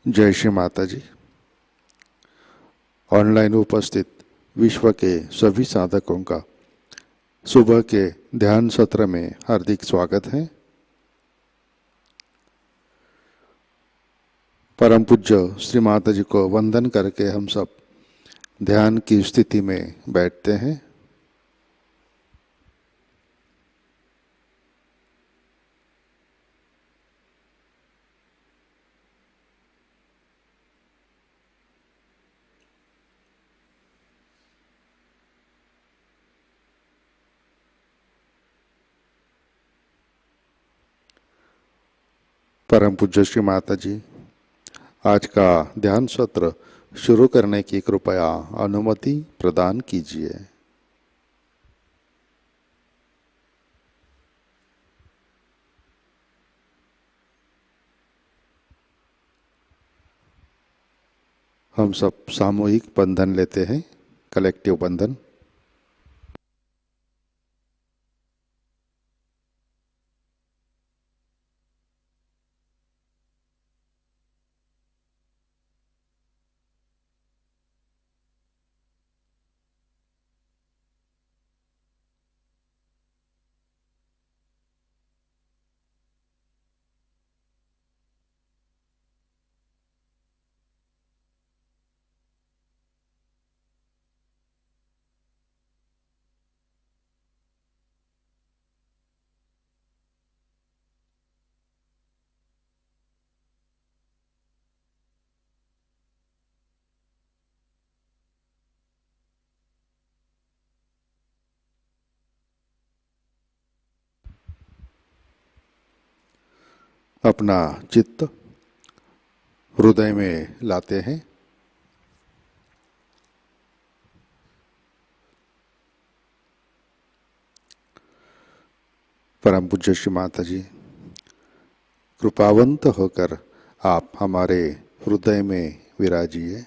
जय श्री माताजी। ऑनलाइन उपस्थित विश्व के सभी साधकों का सुबह के ध्यान सत्र में हार्दिक स्वागत है। परम पूज्य श्री माताजी को वंदन करके हम सब ध्यान की स्थिति में बैठते हैं। परम पूज्य श्री माताजी आज का ध्यान सत्र शुरू करने की कृपया अनुमति प्रदान कीजिए। हम सब सामूहिक बंधन लेते हैं, कलेक्टिव बंधन। अपना चित्त हृदय में लाते हैं। परम पूज्य श्री माताजी कृपावंत होकर आप हमारे हृदय में विराजिए।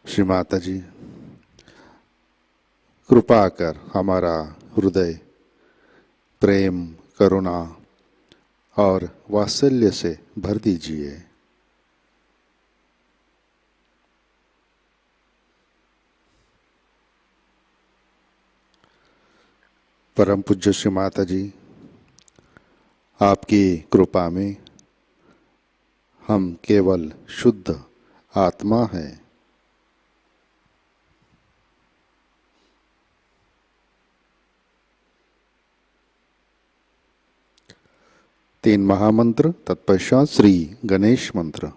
श्री माताजी कृपा कर हमारा हृदय प्रेम, करुणा और वात्सल्य से भर दीजिए। परम पूज्य श्री माताजी आपकी कृपा में हम केवल शुद्ध आत्मा हैं। तीन महामंत्र, तत्पश्चात श्री गणेश मंत्र।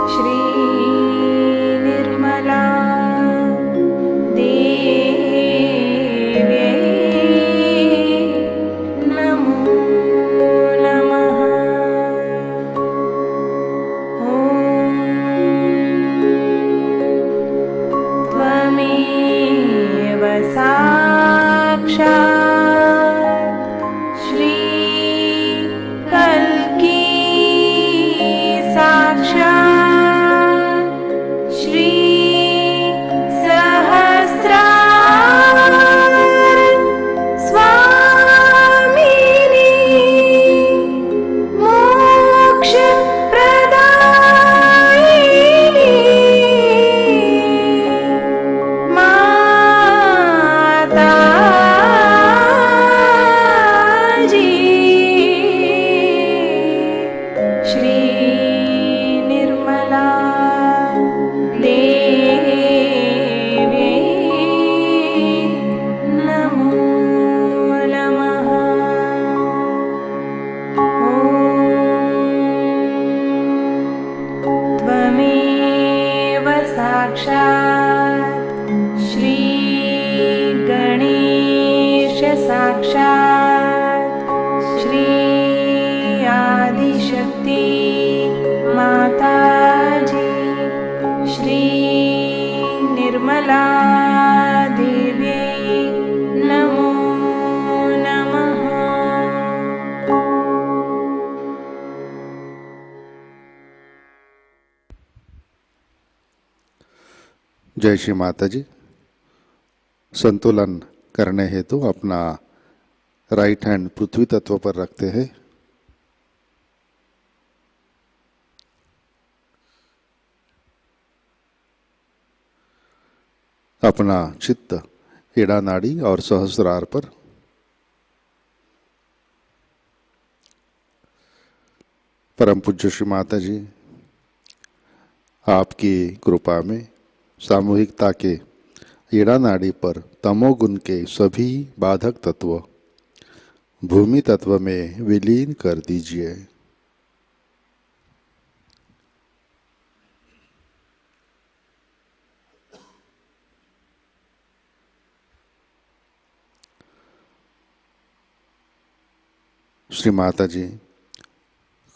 श्री निर्मला साक्षात् श्री कल्की साक्षात् श्री सहस्रार स्वामिनी मोक्ष प्रदायिनी माताजी श्री निर्मला देवी नमो नमः। त्वमेव साक्षात् श्री गणेश साक्षात् श्री आदिशक्ति माताजी श्री निर्मला देवी नमो नमः। जय श्री माता जी। संतुलन करने हेतु अपना राइट हैंड पृथ्वी तत्व पर रखते हैं। अपना चित्त एड़ा नाड़ी और सहस्रार पर। परम पूज्य श्री माता जी, आपकी कृपा में सामूहिकता के एड़ा नाड़ी पर तमोगुण के सभी बाधक तत्व भूमि तत्व में विलीन कर दीजिए। श्री माता जी,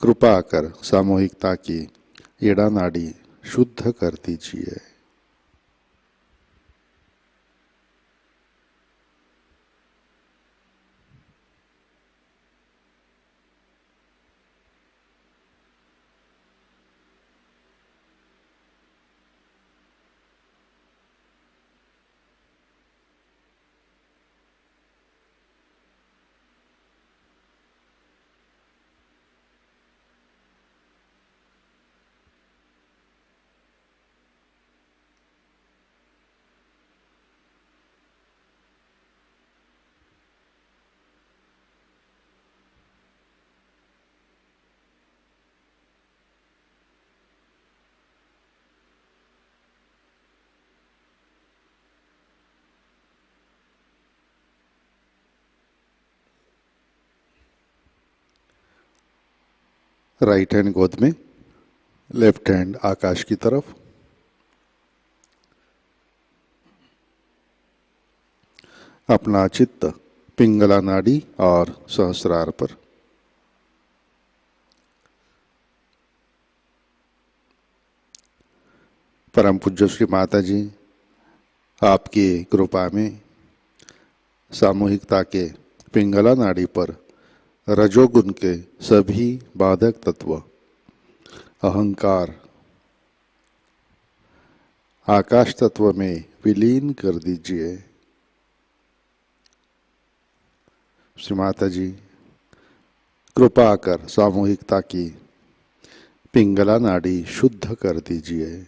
कृपा कर सामूहिकता की एड़ा नाड़ी शुद्ध कर दीजिए। राइट हैंड गोद में, लेफ्ट हैंड आकाश की तरफ। अपना चित्त पिंगला नाड़ी और सहस्रार पर। परम पूज्य श्री माता जी, आपकी कृपा में सामूहिकता के पिंगला नाड़ी पर रजोगुण के सभी बाधक तत्व अहंकार आकाश तत्व में विलीन कर दीजिए। श्री माता जी, कृपा कर सामूहिकता की पिंगला नाड़ी शुद्ध कर दीजिए।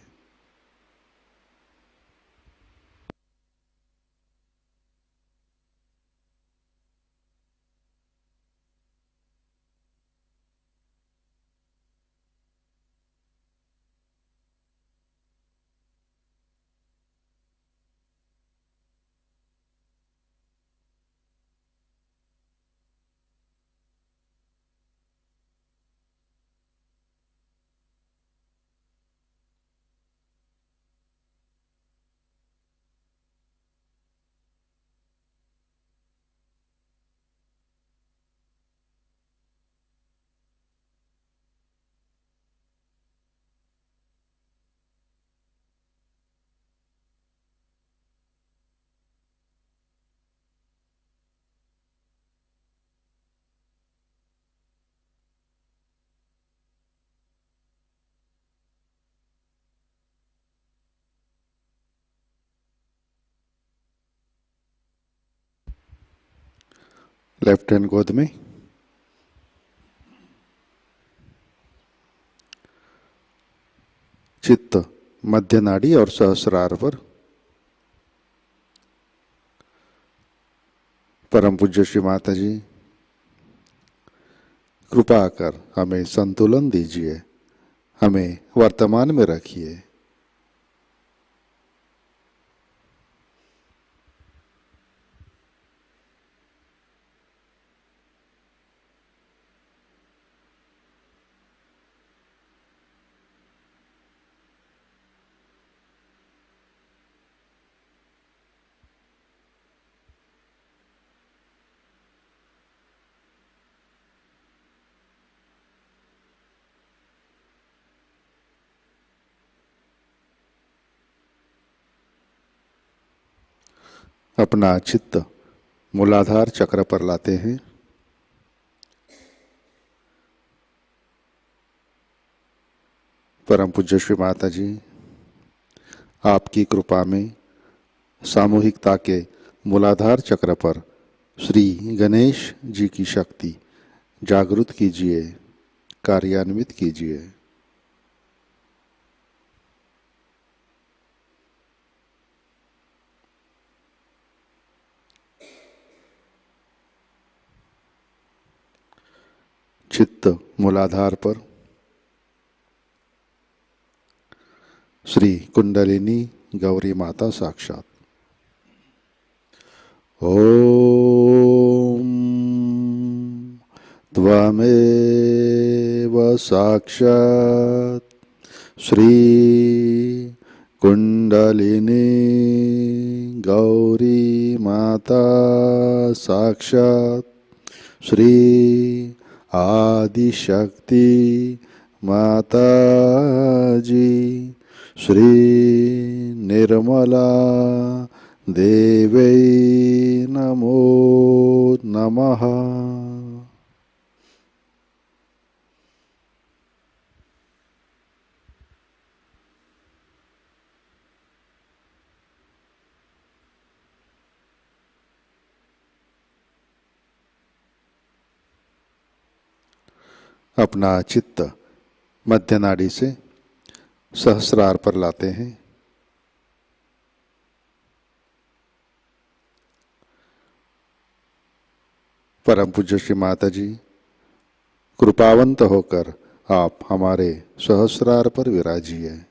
लेफ्ट हैंड गोद में, चित्त मध्य नाड़ी और सहस्रार पर। परम पूज्य श्री माता जी, कृपा कर हमें संतुलन दीजिए, हमें वर्तमान में रखिए। अपना चित्त मूलाधार चक्र पर लाते हैं। परम पूज्य श्री माता जी, आपकी कृपा में सामूहिकता के मूलाधार चक्र पर श्री गणेश जी की शक्ति जागृत कीजिए, कार्यान्वित कीजिए। चित्त मूलाधार पर श्री कुंडलिनी गौरी माता साक्षात। ओम त्वमेव साक्षात् श्री कुंडलिनी गौरी माता साक्षात् श्री आदिशक्ति माताजी श्री निर्मला देवै नमो नमः। अपना चित्त मध्य नाड़ी से सहस्रार पर लाते हैं। परम पूज्य श्री माता जी, कृपावंत होकर आप हमारे सहस्रार पर विराजिए।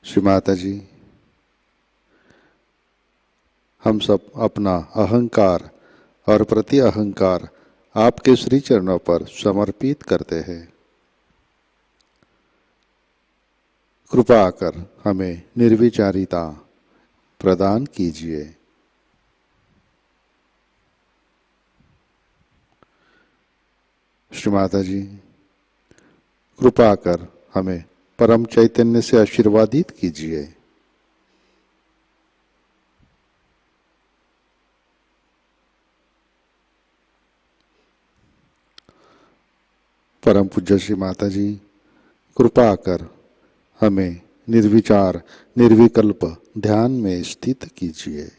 श्री माता जी, हम सब अपना अहंकार और प्रति अहंकार आपके श्री चरणों पर समर्पित करते हैं। कृपा कर हमें निर्विचारिता प्रदान कीजिए। श्री माता जी, कृपा कर हमें परम चैतन्य से आशीर्वादित कीजिए। परम पूज्य श्री माता जी, कृपा कर हमें निर्विचार निर्विकल्प ध्यान में स्थित कीजिए।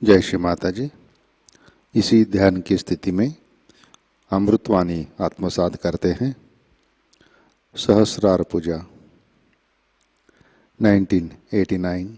जय श्री माता जी। इसी ध्यान की स्थिति में अमृतवाणी आत्मसात करते हैं। सहस्रार पूजा 1989।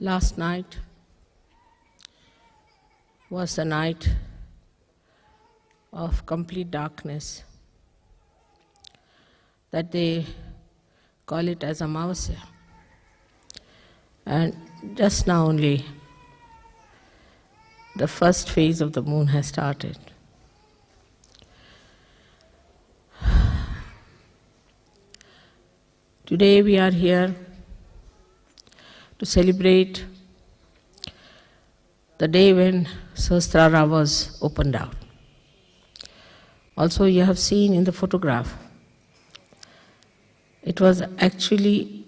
Last night was a night of complete darkness, that they call it as Amavasya. And just now only the first phase of the moon has started. Today we are here to celebrate the day when Sahasrara was opened out. Also, you have seen in the photograph, it was actually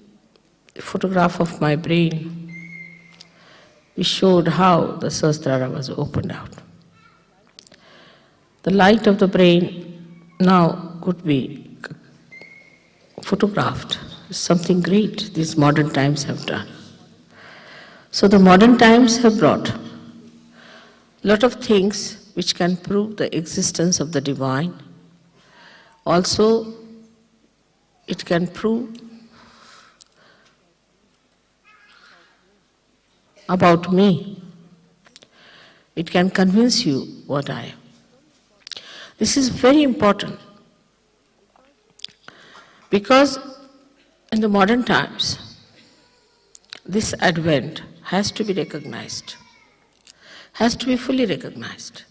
a photograph of my brain which showed how the Sahasrara was opened out. The light of the brain now could be photographed. It's something great these modern times have done. So the modern times have brought a lot of things which can prove the existence of the divine. Also, it can prove about me. It can convince you what I am. This is very important because in the modern times, this advent has to be recognized, has to be fully recognized.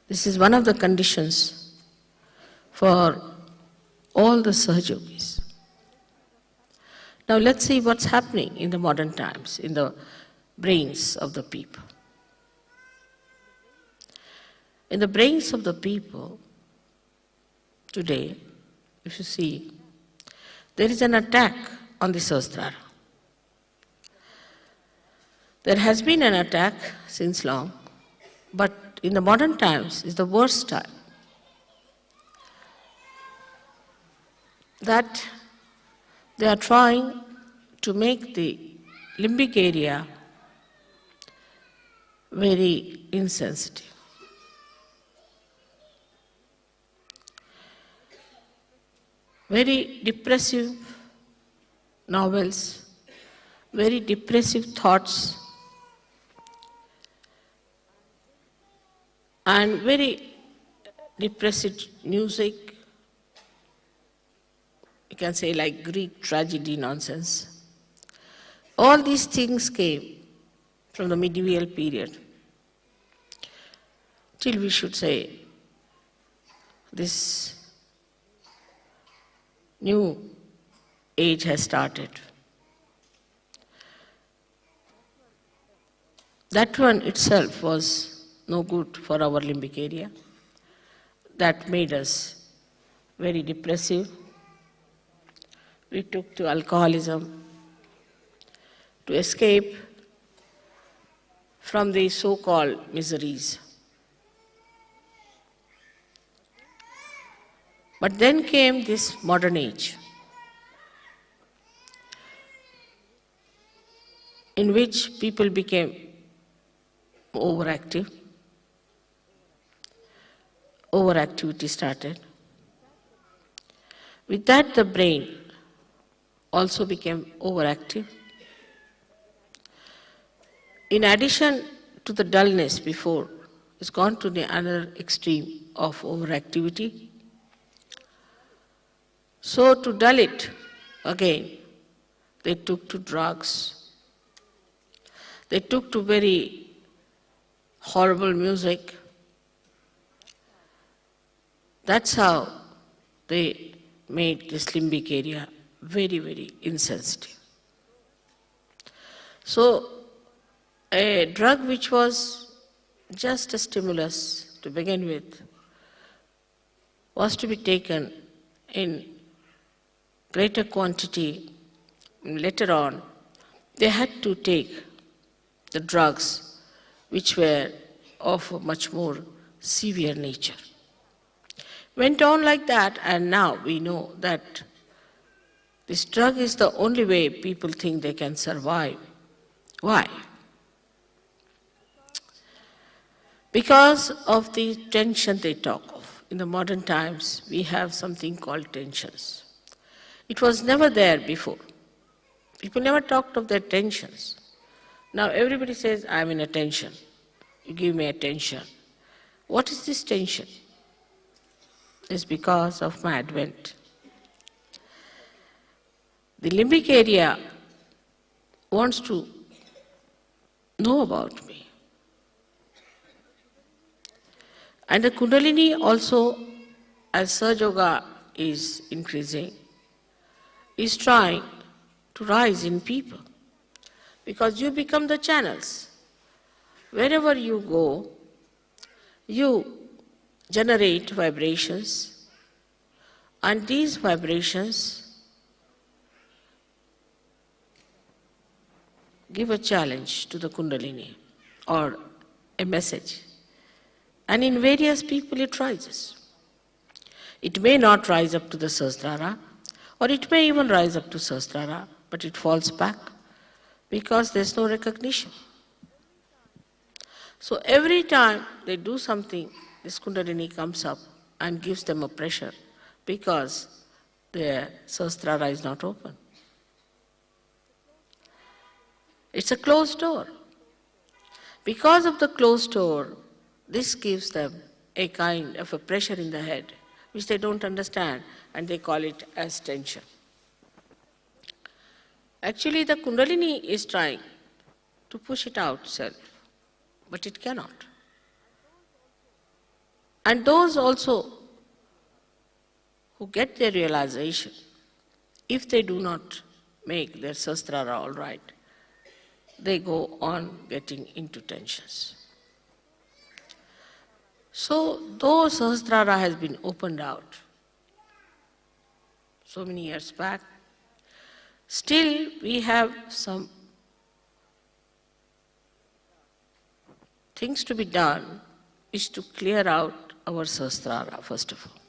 This is one of the conditions for all the Sahajayogis. Now let's see what's happening in the modern times, in the brains of the people. In the brains of the people today, if you see, there is an attack on the Sahasrara. There has been an attack since long, but in the modern times is the worst time. That they are trying to make the limbic area very insensitive. Very depressive novels, very depressive thoughts, and very depressive music, you can say like Greek tragedy nonsense. All these things came from the medieval period till we should say this new age has started. That one itself was no good for our limbic area. That made us very depressive. We took to alcoholism to escape from the so-called miseries. But then came this modern age, in which people became overactive. Overactivity started. With that, the brain also became overactive. In addition to the dullness before, it's gone to the other extreme of overactivity. So to dull it again, they took to drugs. They took to very horrible music. That's how they made this limbic area very, very insensitive. So, a drug which was just a stimulus to begin with was to be taken in greater quantity. Later on, they had to take the drugs which were of a much more severe nature. Went on like that, and now we know that this drug is the only way people think they can survive. Why? Because of the tension they talk of. In the modern times, we have something called tensions. It was never there before. People never talked of their tensions. Now everybody says, I'm in a tension. You give me a tension. What is this tension? It's because of my advent. The limbic area wants to know about me. And the Kundalini also, as Sahajayoga is increasing, is trying to rise in people. Because you become the channels. Wherever you go, you generate vibrations, and these vibrations give a challenge to the Kundalini or a message. And in various people it rises. It may not rise up to the Sahasrara, or it may even rise up to Sahasrara, but it falls back because there's no recognition. So every time they do something, this Kundalini comes up and gives them a pressure because their Sahasrara is not open. It's a closed door. Because of the closed door, this gives them a kind of a pressure in the head, which they don't understand, and they call it as tension. Actually, the Kundalini is trying to push it out self, but it cannot. And those also who get their realization, if they do not make their Sahasrara all right, they go on getting into tensions. So, though Sahasrara has been opened out so many years back, still we have some things to be done, is to clear out our Sahasrara first of all.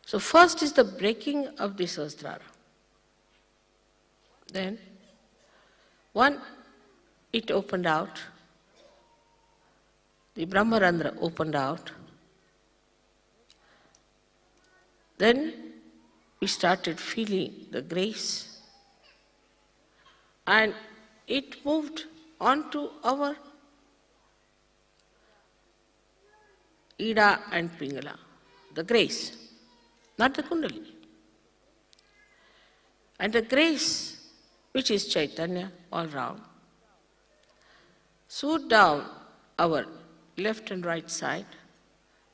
So first is the breaking of the Sahasrara. Then, one, it opened out, the Brahmarandra opened out. Then we started feeling the grace, and it moved on to our Ida and Pingala, the grace, not the Kundalini. And the grace, which is Chaitanya all round, swooped down our left and right side,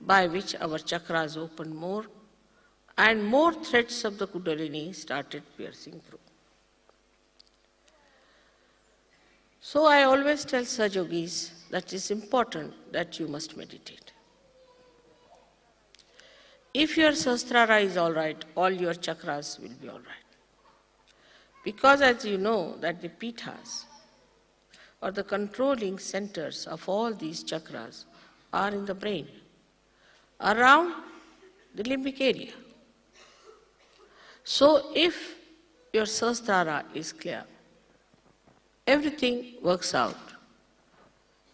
by which our chakras opened more, and more threads of the Kundalini started piercing through. So I always tell Sahajogis that it's important that you must meditate. If your Sahasrara is all right, all your chakras will be all right. Because as you know that the pithas, or the controlling centers of all these chakras, are in the brain, around the limbic area. So if your Sahasrara is clear, everything works out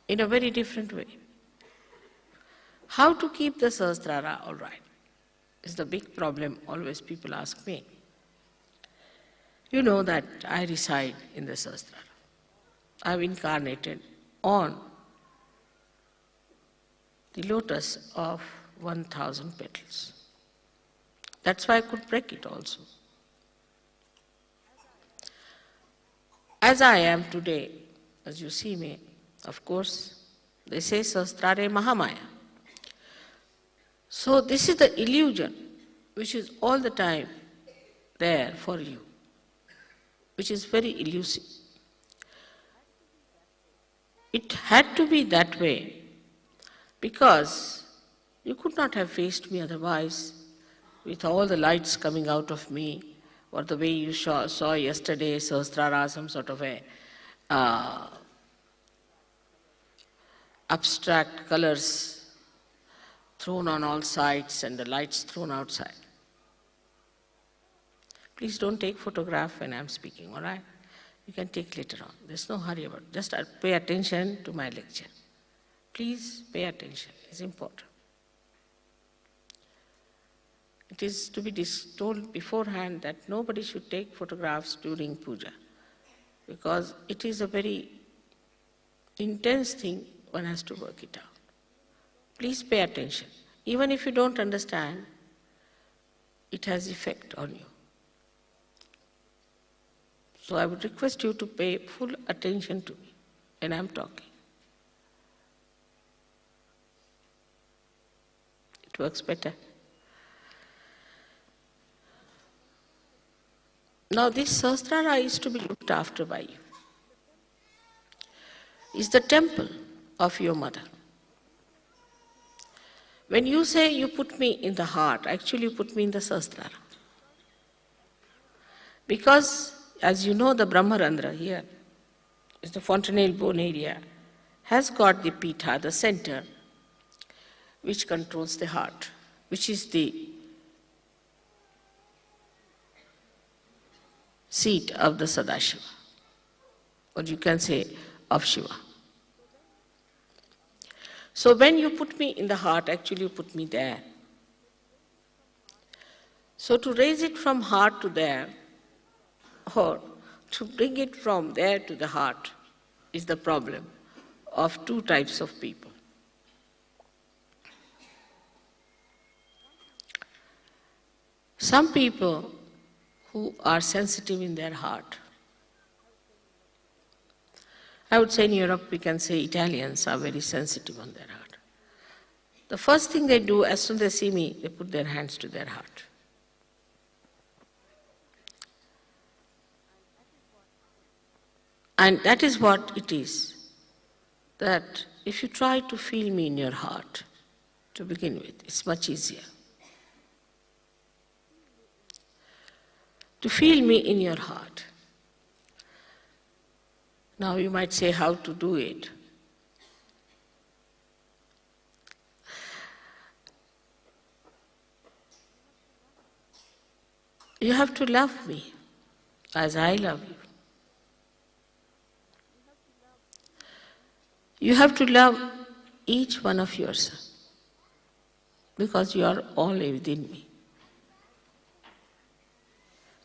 in a very different way. How to keep the Sahasrara all right is the big problem always people ask me. You know that I reside in the Sahasrara. I've incarnated on the lotus of 1,000 petals. That's why I could break it also. As I am today, as you see me, Of course, they say Sahasrara Mahamaya. So this is the illusion which is all the time there for you, which is very elusive. It had to be that way because you could not have faced me otherwise with all the lights coming out of me, or the way you saw yesterday, Sahasrara, some sort of a abstract colors thrown on all sides and the lights thrown outside. Please don't take photograph when I'm speaking, all right? You can take later on. There's no hurry about it. Just pay attention to my lecture. Please pay attention. It's important. It is to be told beforehand that nobody should take photographs during puja, because it is a very intense thing, one has to work it out. Please pay attention. Even if you don't understand, it has effect on you. So I would request you to pay full attention to me when I'm talking. It works better. Now this Sahasrara is to be looked after by you. It's the temple of your mother. When you say you put me in the heart, actually you put me in the Sahasrara. Because, as you know, the Brahmarandra here, is the fontanelle bone area, has got the Pitha, the center, which controls the heart, which is the seat of the Sadashiva, or you can say of Shiva. So when you put me in the heart, actually you put me there. So to raise it from heart to there, or to bring it from there to the heart, is the problem of two types of people. Some people who are sensitive in their heart. I would say in Europe we can say Italians are very sensitive on their heart. The first thing they do, as soon as they see me, they put their hands to their heart. And that is what it is, that if you try to feel me in your heart, to begin with, it's much easier. To feel me in your heart. Now you might say how to do it. You have to love me as I love you. You have to love each one of yourself because you are all within me.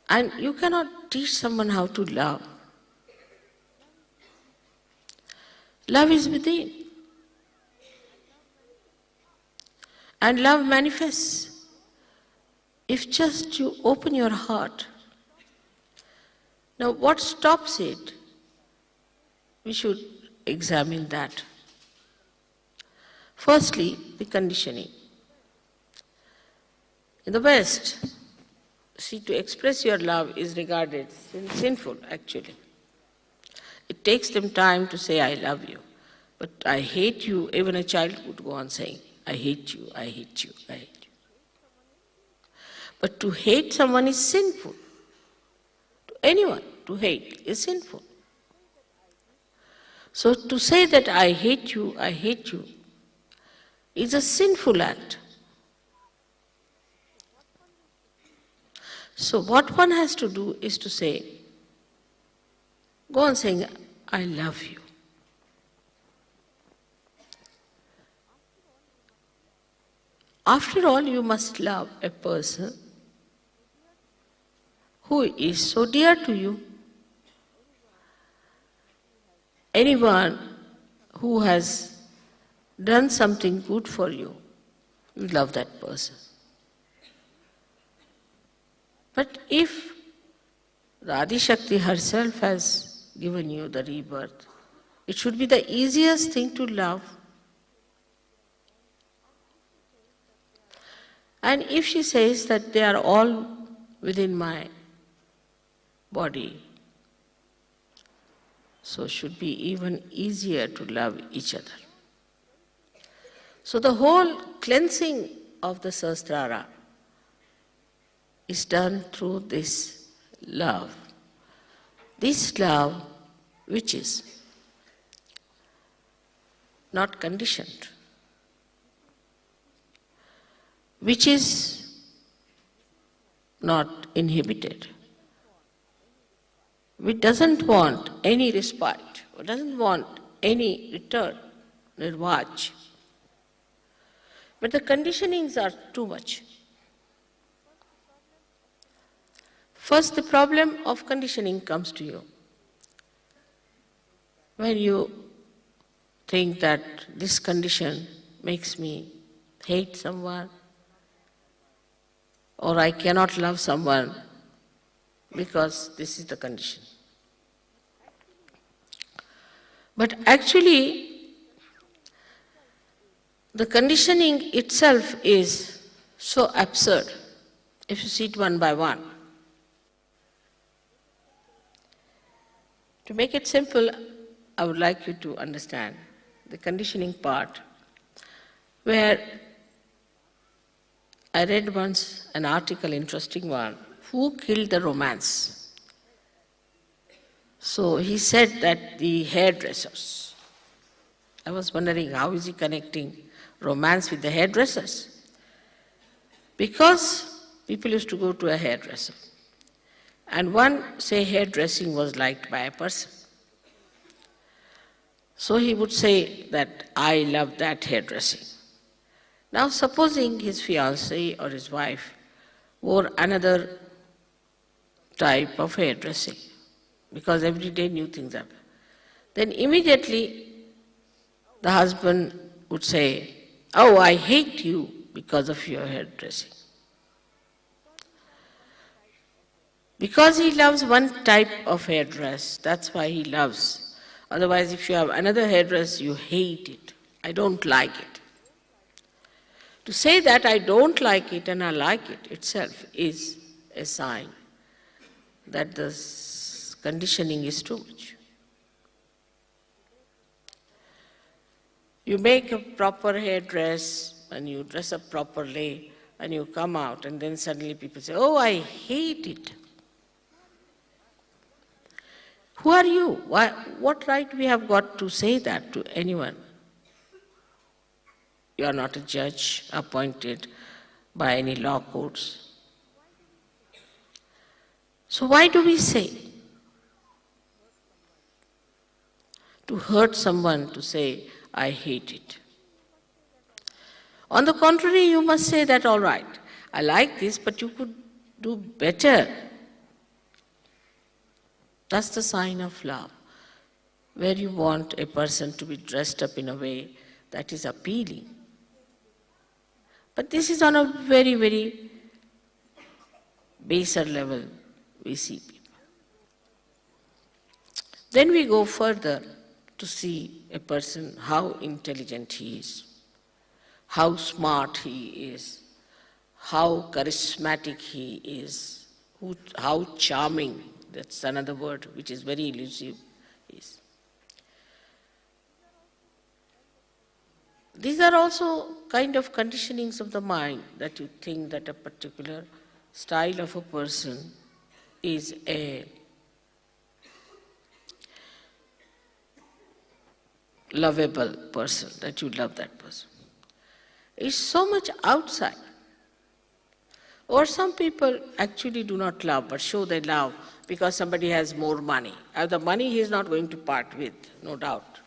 And you cannot teach someone how to love. Love is within. And love manifests if just you open your heart. Now what stops it? We should examine that. Firstly, the conditioning. In the West, see, to express your love is regarded sinful, actually. It takes them time to say, I love you. But I hate you, even a child would go on saying, I hate you, I hate you, I hate you. But to hate someone is sinful. To anyone, to hate is sinful. So to say that I hate you is a sinful act. So what one has to do is to say, go on saying, I love you. After all, you must love a person who is so dear to you. Anyone who has done something good for you, you love that person. But if the Adi Shakti herself has given you the rebirth, It should be the easiest thing to love. And if she says that they are all within my body, so it should be even easier to love each other. So the whole cleansing of the Sahasrara is done through this love. This love which is not conditioned, which is not inhibited, which doesn't want any respite, or doesn't want any return, nirvaj. But the conditionings are too much. First, the problem of conditioning comes to you. When you think that this condition makes me hate someone, or I cannot love someone because this is the condition. But actually, the conditioning itself is so absurd if you see it one by one. To make it simple, I would like you to understand the conditioning part, where I read once an article, interesting one, who killed the romance? So he said that the hairdressers. I was wondering how is he connecting romance with the hairdressers? Because people used to go to a hairdresser. And one, say, hairdressing was liked by a person. So he would say that, I love that hairdressing. Now supposing his fiancée or his wife wore another type of hairdressing, because every day new things happen, then immediately the husband would say, oh, I hate you because of your hairdressing. Because he loves one type of hairdress, that's why he loves. Otherwise, if you have another hairdress, you hate it. I don't like it. To say that I don't like it and I like it itself is a sign that the conditioning is too much. You make a proper hairdress and you dress up properly and you come out and then suddenly people say, oh, I hate it. Who are you? What right we have got to say that to anyone? You are not a judge appointed by any law courts. So why do we say? To hurt someone, to say, I hate it. On the contrary, you must say that, all right, I like this, but you could do better. That's the sign of love, where you want a person to be dressed up in a way that is appealing. But this is on a very, very baser level we see people. Then we go further to see a person, how intelligent he is, how smart he is, how charismatic he is, how charming, that's another word which is very elusive, is. These are also kind of conditionings of the mind, that you think that a particular style of a person is a lovable person, that you love that person. It's so much outside. Or some people actually do not love, but show they love because somebody has more money. The money he is not going to part with, no doubt.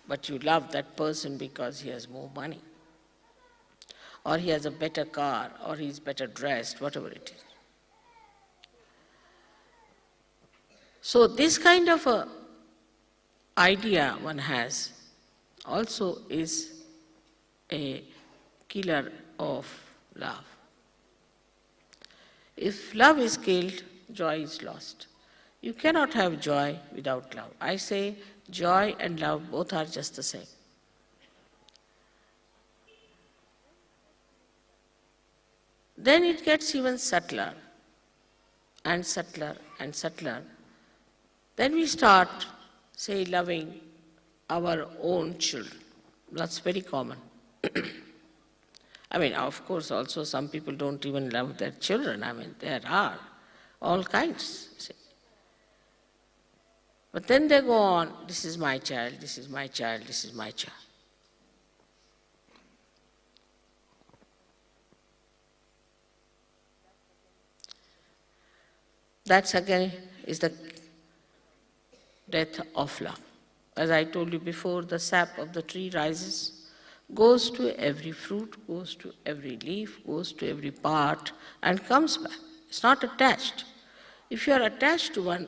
But you love that person because he has more money. Or he has a better car, or he is better dressed, whatever it is. So this kind of a idea one has also is a killer of love. If love is killed, joy is lost. You cannot have joy without love. I say joy and love both are just the same. Then it gets even subtler and subtler and subtler. Then we start, say, loving our own children. That's very common. I mean, of course, also some people don't even love their children. I mean, there are all kinds. See. But then they go on, this is my child, this is my child, this is my child. That again is the death of love. As I told you before, the sap of the tree rises, goes to every fruit, goes to every leaf, goes to every part, and comes back. It's not attached. If you are attached to one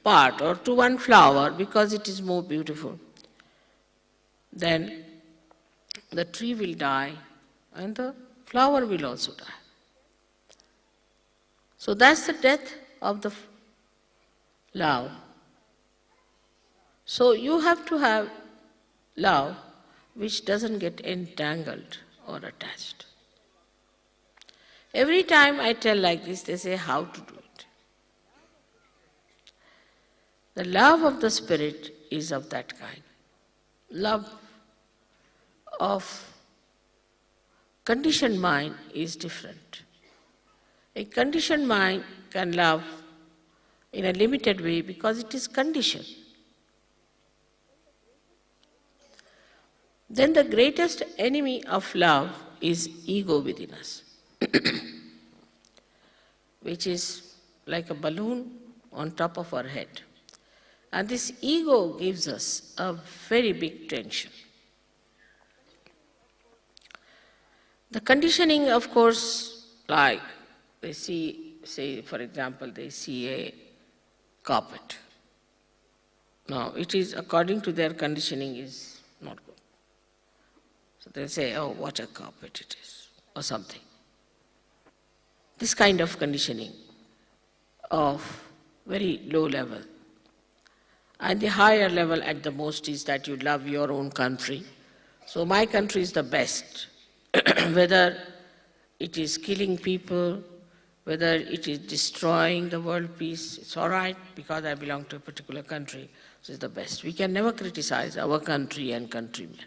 part or to one flower because it is more beautiful, then the tree will die and the flower will also die. So that's the death of the love. So you have to have love which doesn't get entangled or attached. Every time I tell like this, they say how to do it. The love of the Spirit is of that kind. Love of conditioned mind is different. A conditioned mind can love in a limited way because it is conditioned. Then the greatest enemy of love is ego within us, which is like a balloon on top of our head. And this ego gives us a very big tension. The conditioning, of course, like they see, say for example, they see a carpet. Now, it is according to their conditioning is not good. So they say, oh, what a carpet it is, or something. This kind of conditioning of very low level. And the higher level at the most is that you love your own country. So my country is the best. Whether it is killing people, whether it is destroying the world peace, it's all right because I belong to a particular country. So it's the best. We can never criticize our country and countrymen.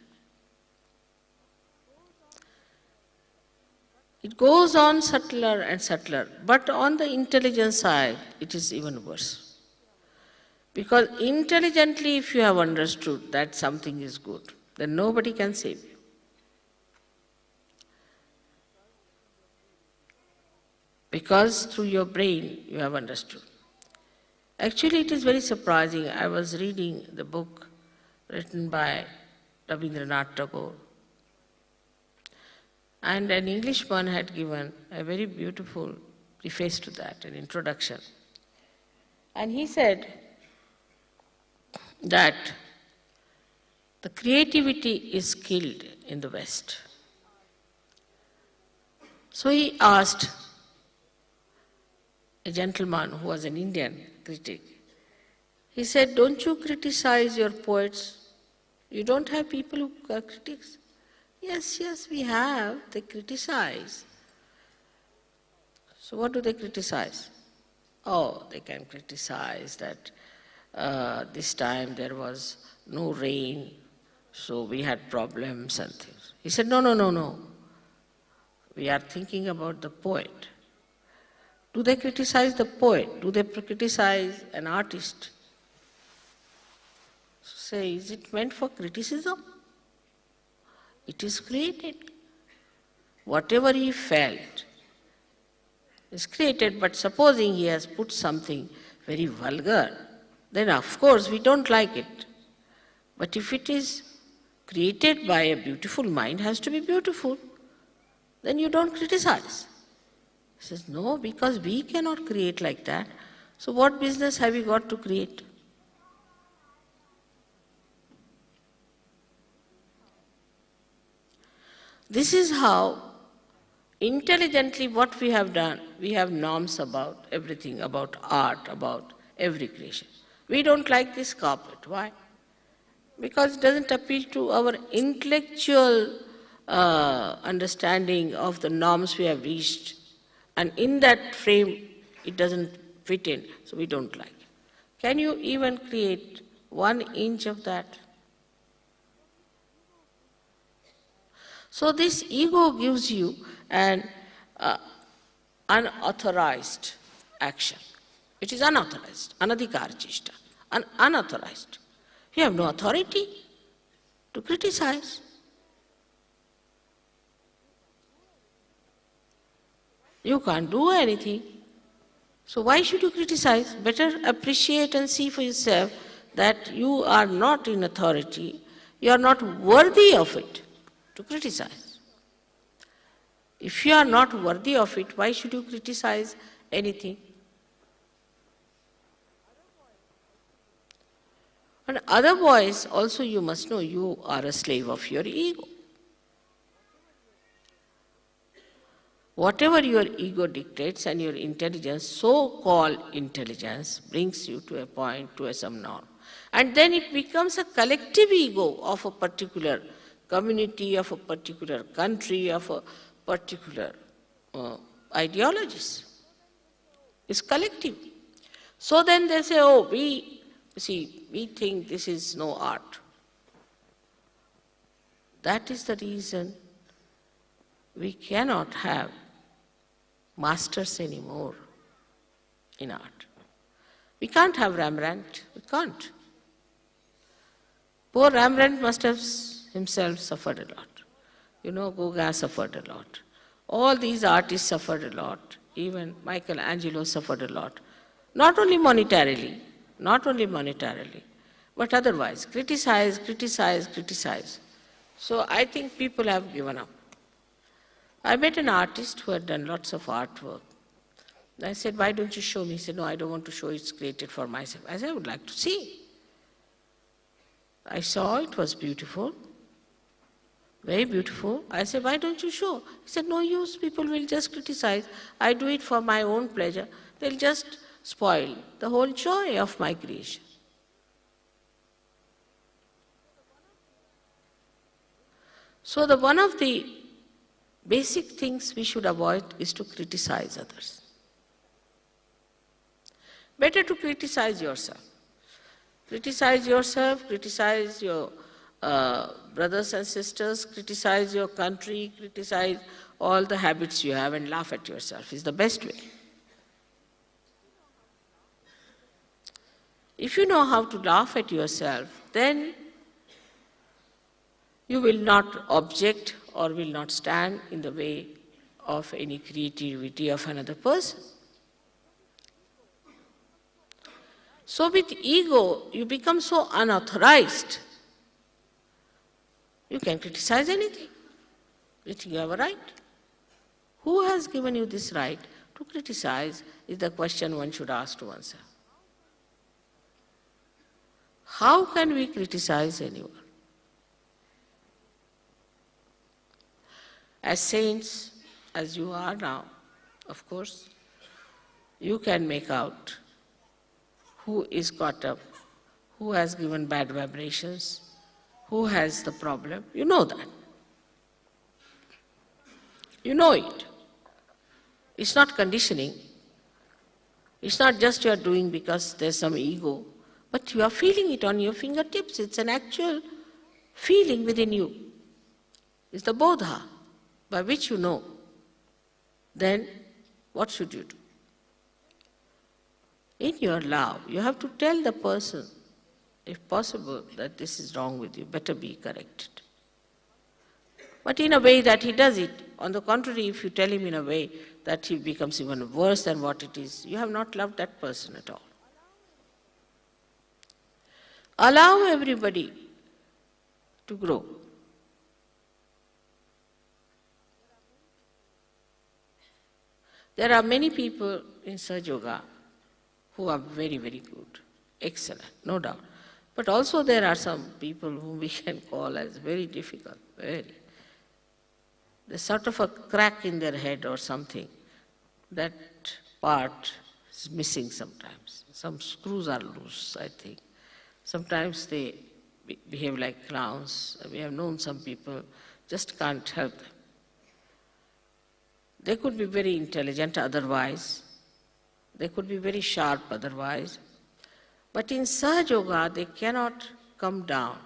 It goes on subtler and subtler, but on the intelligence side, it is even worse. Because intelligently, if you have understood that something is good, then nobody can save you. Because through your brain, you have understood. Actually, it is very surprising. I was reading the book written by Rabindranath Tagore. And an Englishman had given a very beautiful preface to that, an introduction. And he said that the creativity is killed in the West. So he asked a gentleman who was an Indian critic, he said, don't you criticize your poets? You don't have people who are critics? Yes, we have. They criticize. So what do they criticize? Oh, they can criticize that this time there was no rain, so we had problems and things. He said, no. We are thinking about the poet. Do they criticize the poet? Do they criticize an artist? So say, is it meant for criticism? It is created. Whatever he felt is created, but supposing he has put something very vulgar, then of course we don't like it. But if it is created by a beautiful mind, has to be beautiful, then you don't criticize. He says, no, because we cannot create like that. So what business have you got to create? This is how intelligently what we have done. We have norms about everything, about art, about every creation. We don't like this carpet. Why? Because it doesn't appeal to our intellectual understanding of the norms we have reached. And in that frame, it doesn't fit in, so we don't like it. Can you even create 1 inch of that? So this ego gives you an unauthorized action. It is unauthorized, anadhikar chishta, unauthorized. You have no authority to criticize. You can't do anything. So why should you criticize? Better appreciate and see for yourself that you are not in authority, you are not worthy of it to criticize. If you are not worthy of it, why should you criticize anything? And otherwise, also you must know you are a slave of your ego. Whatever your ego dictates and your intelligence, so-called intelligence, brings you to a point, to some norm. And then it becomes a collective ego of a particular community, of a particular country, of a particular ideologies. It's collective. So then they say, oh, we think this is no art. That is the reason we cannot have masters anymore in art. We can't have Rembrandt, we can't. Poor Rembrandt must have himself suffered a lot. You know, Gauguin suffered a lot. All these artists suffered a lot. Even Michelangelo suffered a lot. Not only monetarily, but otherwise. Criticize. So I think people have given up. I met an artist who had done lots of artwork. I said, why don't you show me? He said, no, I don't want to show, it's created for myself. I said, I would like to see. I saw it was beautiful, very beautiful. I said, why don't you show? He said, no use, people will just criticize. I do it for my own pleasure. They'll just spoil the whole joy of my creation. So one of the basic things we should avoid is to criticize others. Better to criticize yourself. Criticize yourself, criticize your brothers and sisters, criticize your country, criticize all the habits you have and laugh at yourself is the best way. If you know how to laugh at yourself, then you will not object or will not stand in the way of any creativity of another person. So with ego, you become so unauthorized. You can criticize anything. You think you have a right. Who has given you this right to criticize is the question one should ask to oneself. How can we criticize anyone? As saints, as you are now, of course, you can make out who is caught up, who has given bad vibrations, who has the problem. You know that. You know it. It's not conditioning. It's not just you are doing because there's some ego, but you are feeling it on your fingertips. It's an actual feeling within you. It's the bodha by which you know. Then what should you do? In your love, you have to tell the person, if possible, that this is wrong with you, better be corrected. But in a way that he does it. On the contrary, if you tell him in a way that he becomes even worse than what it is, you have not loved that person at all. Allow everybody to grow. There are many people in Sahajayoga who are very, very good, excellent, no doubt. But also there are some people whom we can call as very difficult, very. There's sort of a crack in their head or something. That part It's missing sometimes. Some screws are loose, I think. Sometimes they behave like clowns. We have known some people, just can't help them. They could be very intelligent otherwise. They could be very sharp otherwise. But in Sahajayoga, they cannot come down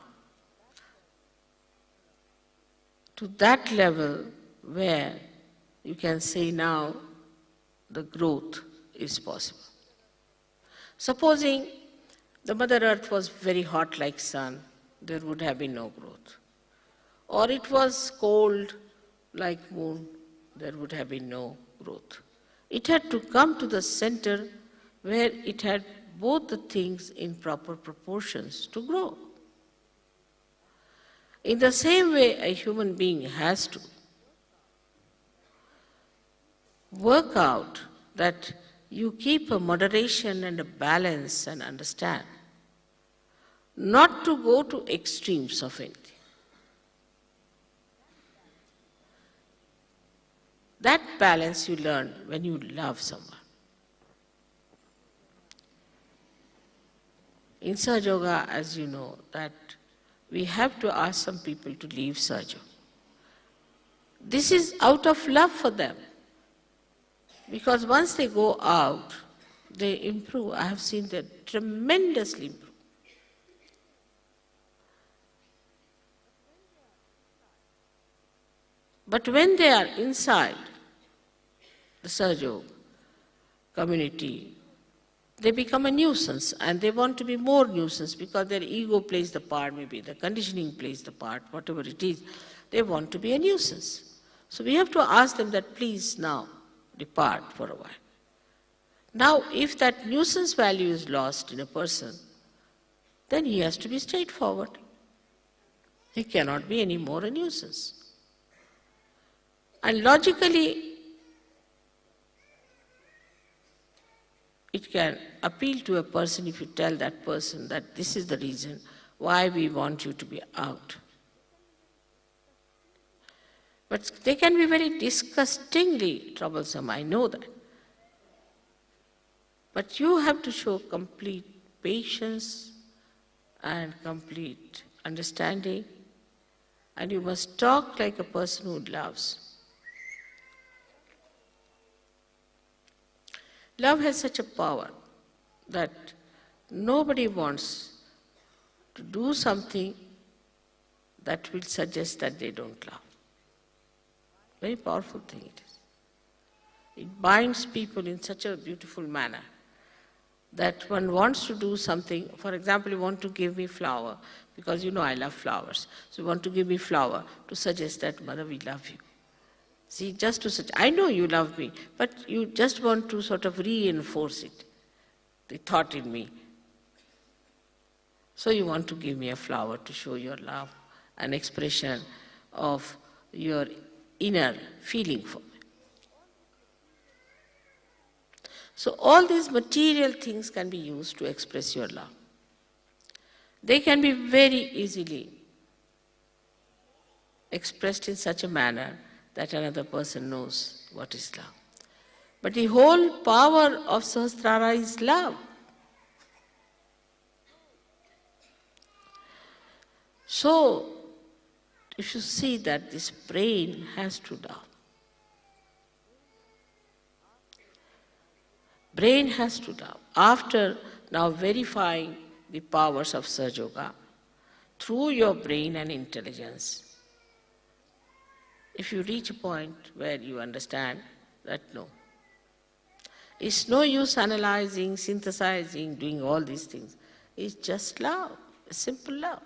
to that level where you can say now the growth is possible. Supposing the Mother Earth was very hot like sun, there would have been no growth. Or it was cold like moon, there would have been no growth. It had to come to the center where it had both the things in proper proportions to grow. In the same way, a human being has to work out that you keep a moderation and a balance and understand, not to go to extremes of anything. That balance you learn when you love someone. In Sahajayoga, as you know, that we have to ask some people to leave Sahajayoga. This is out of love for them. Because once they go out, they improve. I have seen them tremendously improve. But when they are inside the Sahajayoga community, they become a nuisance, and they want to be more nuisance because their ego plays the part, maybe the conditioning plays the part, whatever it is. They want to be a nuisance. So we have to ask them that please now depart for a while. Now if that nuisance value is lost in a person, then he has to be straightforward. He cannot be any more a nuisance. And logically, it can appeal to a person if you tell that person that this is the reason why we want you to be out. But they can be very disgustingly troublesome, I know that. But you have to show complete patience and complete understanding, and you must talk like a person who loves. Love has such a power that nobody wants to do something that will suggest that they don't love. Very powerful thing it is. It binds people in such a beautiful manner that one wants to do something. For example, you want to give me flower because you know I love flowers. So you want to give me flower to suggest that, Mother, we love you. See, just to such, I know you love me, but you just want to sort of reinforce it, the thought in me. So you want to give me a flower to show your love, an expression of your inner feeling for me. So all these material things can be used to express your love. They can be very easily expressed in such a manner that another person knows what is love. But the whole power of Sahasrara is love. So, you should see that this brain has to love. Brain has to love. After now verifying the powers of Sahajayoga through your brain and intelligence, if you reach a point where you understand that no, it's no use analyzing, synthesizing, doing all these things. It's just love, simple love.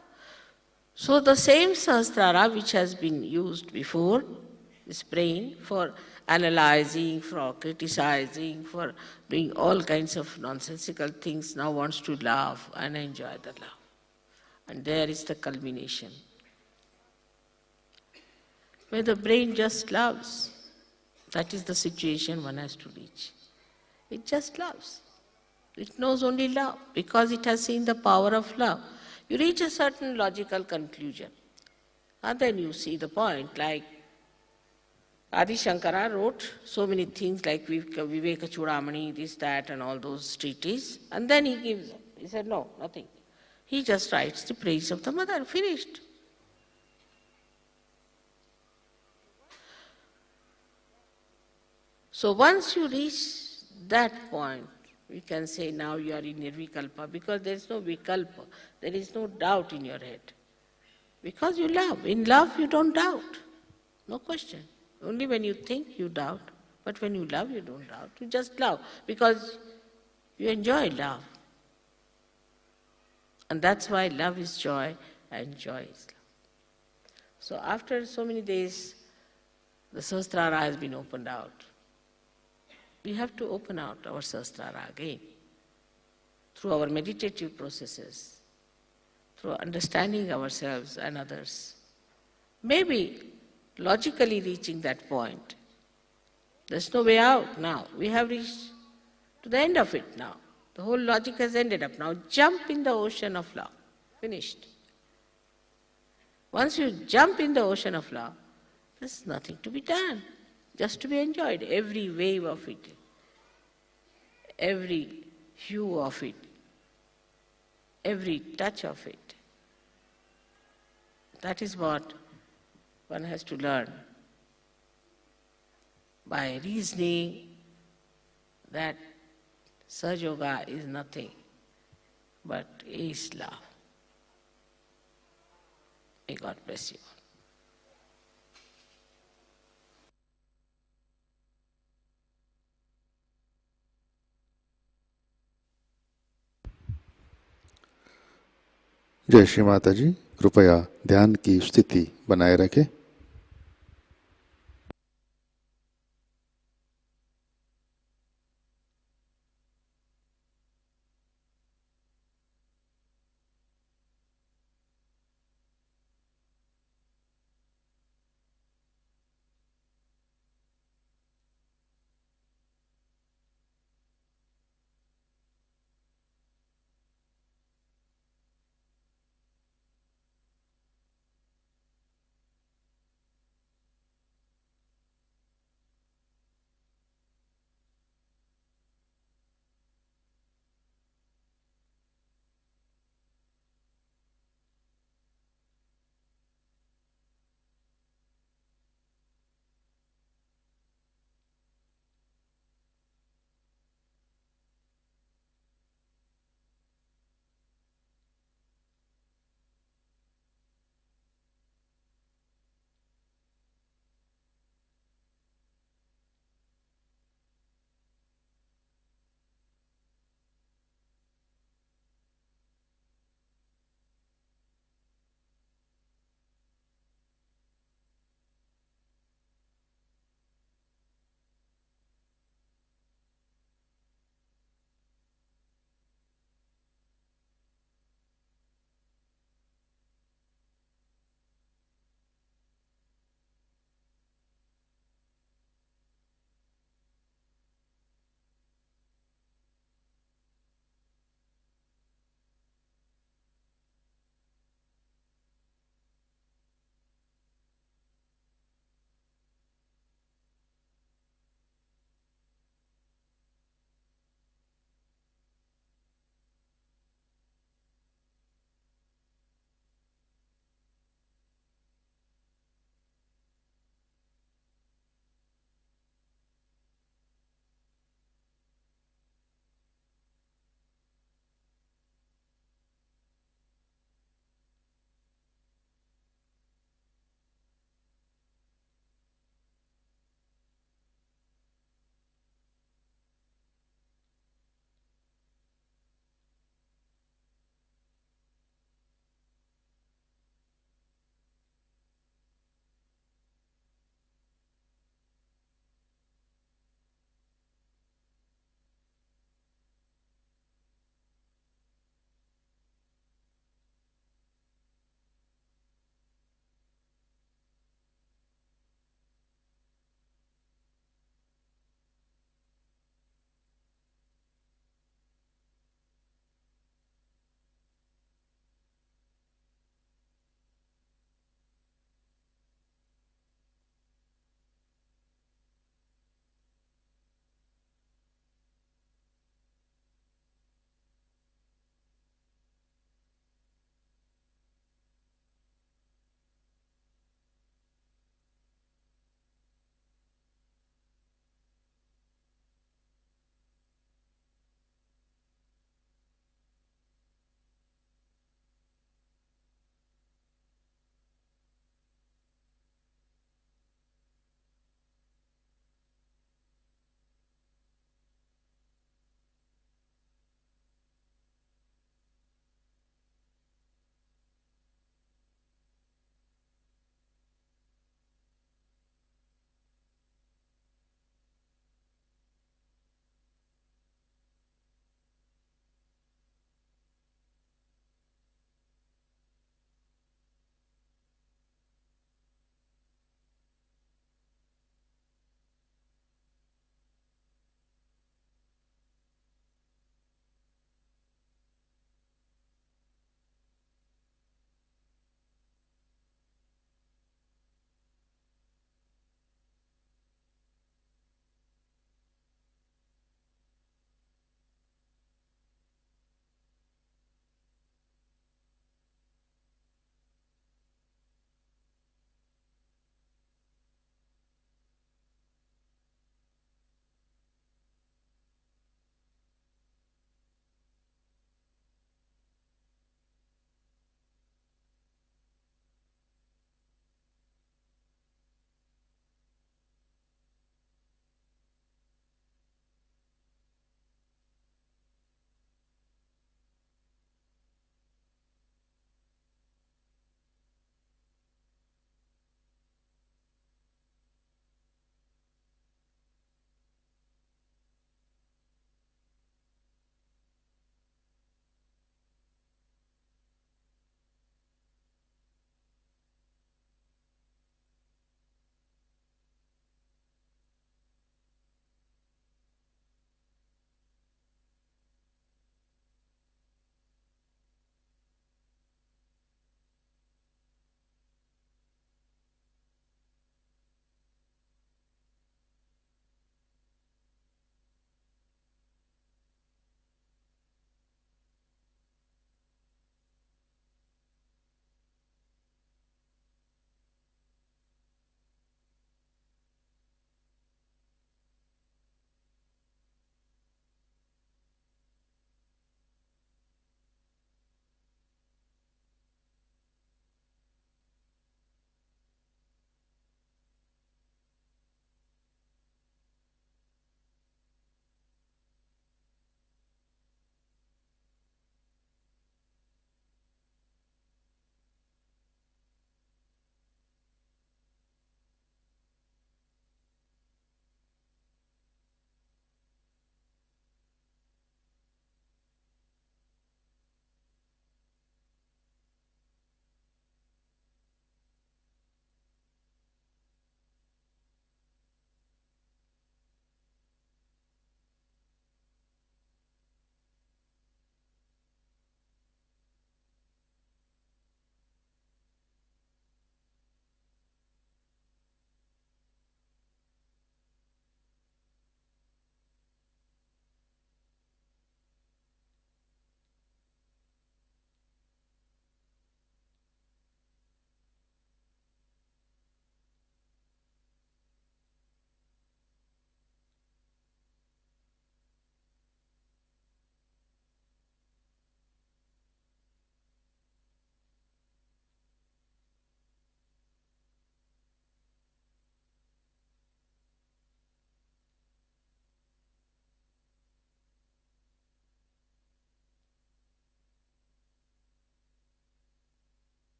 So the same Sahasrara which has been used before, this brain, for analyzing, for criticizing, for doing all kinds of nonsensical things, now wants to love and enjoy the love. And there is the culmination, where the brain just loves. That is the situation one has to reach. It just loves. It knows only love because it has seen the power of love. You reach a certain logical conclusion, and then you see the point, like Adi Shankara wrote so many things like Viveka Chudamani, this, that, and all those treatises, and then he said, no, nothing. He just writes the praise of the mother, finished. So once you reach that point, we can say now you are in nirvikalpa, because there is no vikalpa, there is no doubt in your head. Because you love. In love you don't doubt, no question. Only when you think you doubt, but when you love you don't doubt, you just love, because you enjoy love. And that's why love is joy and joy is love. So after so many days, the Sahasrara has been opened out. We have to open out our Sahasrara again through our meditative processes, through understanding ourselves and others. Maybe logically reaching that point. There's no way out now. We have reached to the end of it now. The whole logic has ended up now. Jump in the ocean of love. Finished. Once you jump in the ocean of love, there's nothing to be done, just to be enjoyed. Every wave of it, every hue of it, every touch of it. That is what one has to learn by reasoning that Sahajayoga is nothing but is love. May God bless you. जय श्री माता जी। कृपया ध्यान की स्थिति बनाए रखें।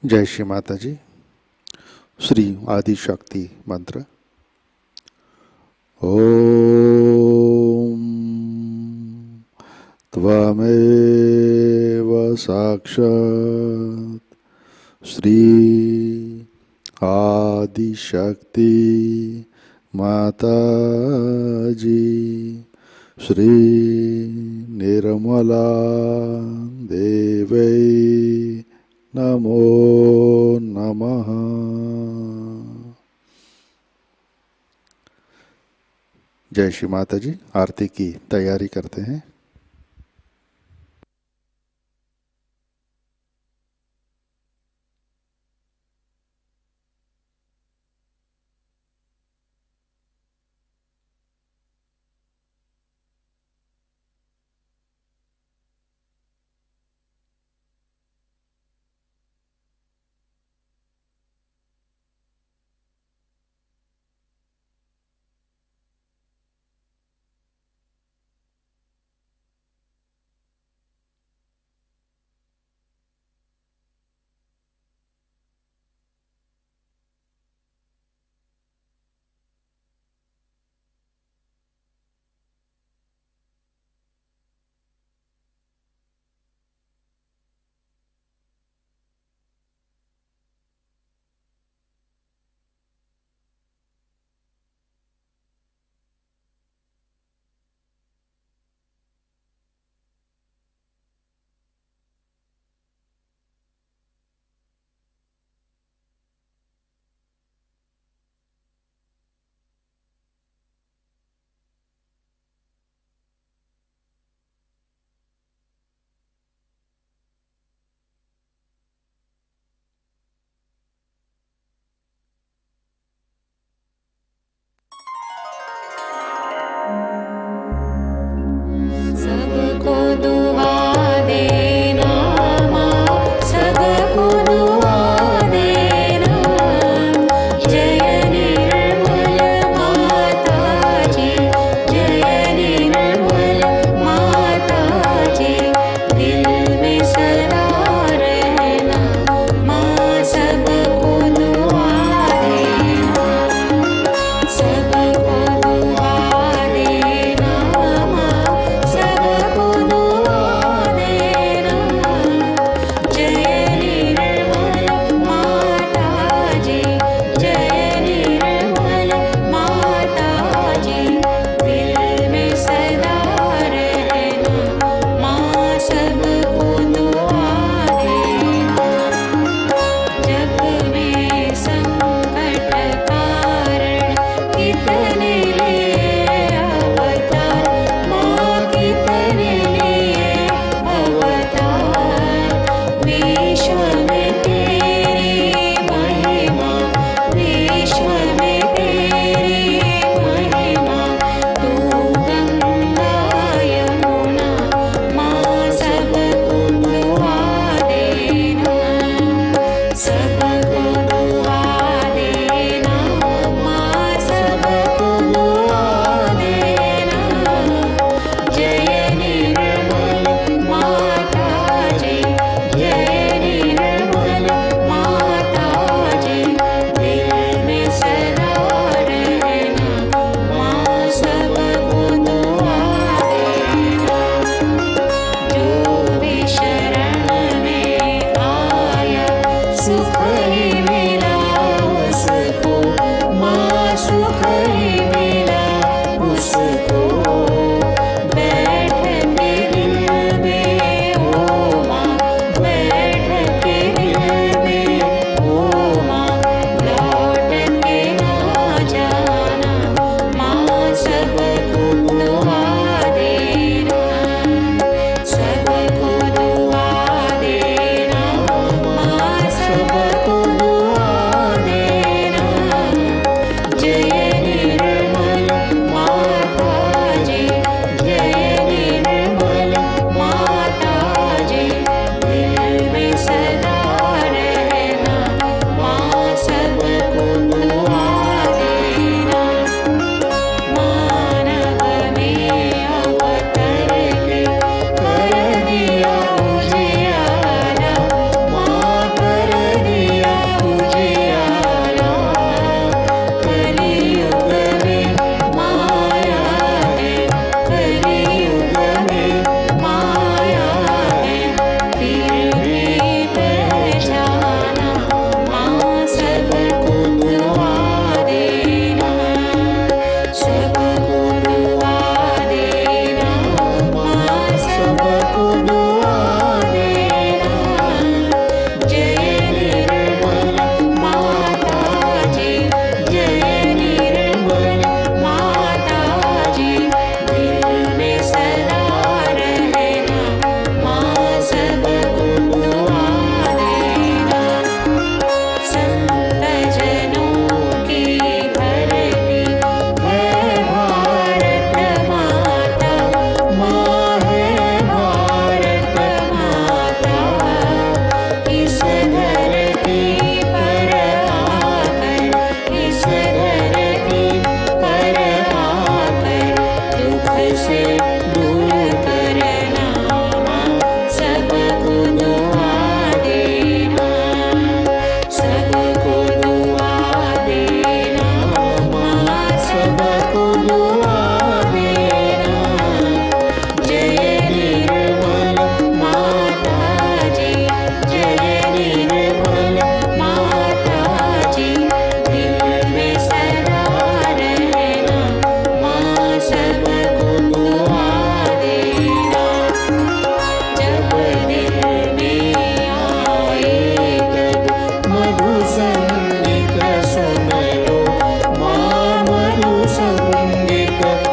जय श्री माता जी। श्री आदि शक्ति मंत्र। ओम त्वमेव साक्षात् श्री आदि शक्ति माताजी श्री निर्मला देवै नमो नमः। जय श्री माता जी। आरती की तैयारी करते हैं।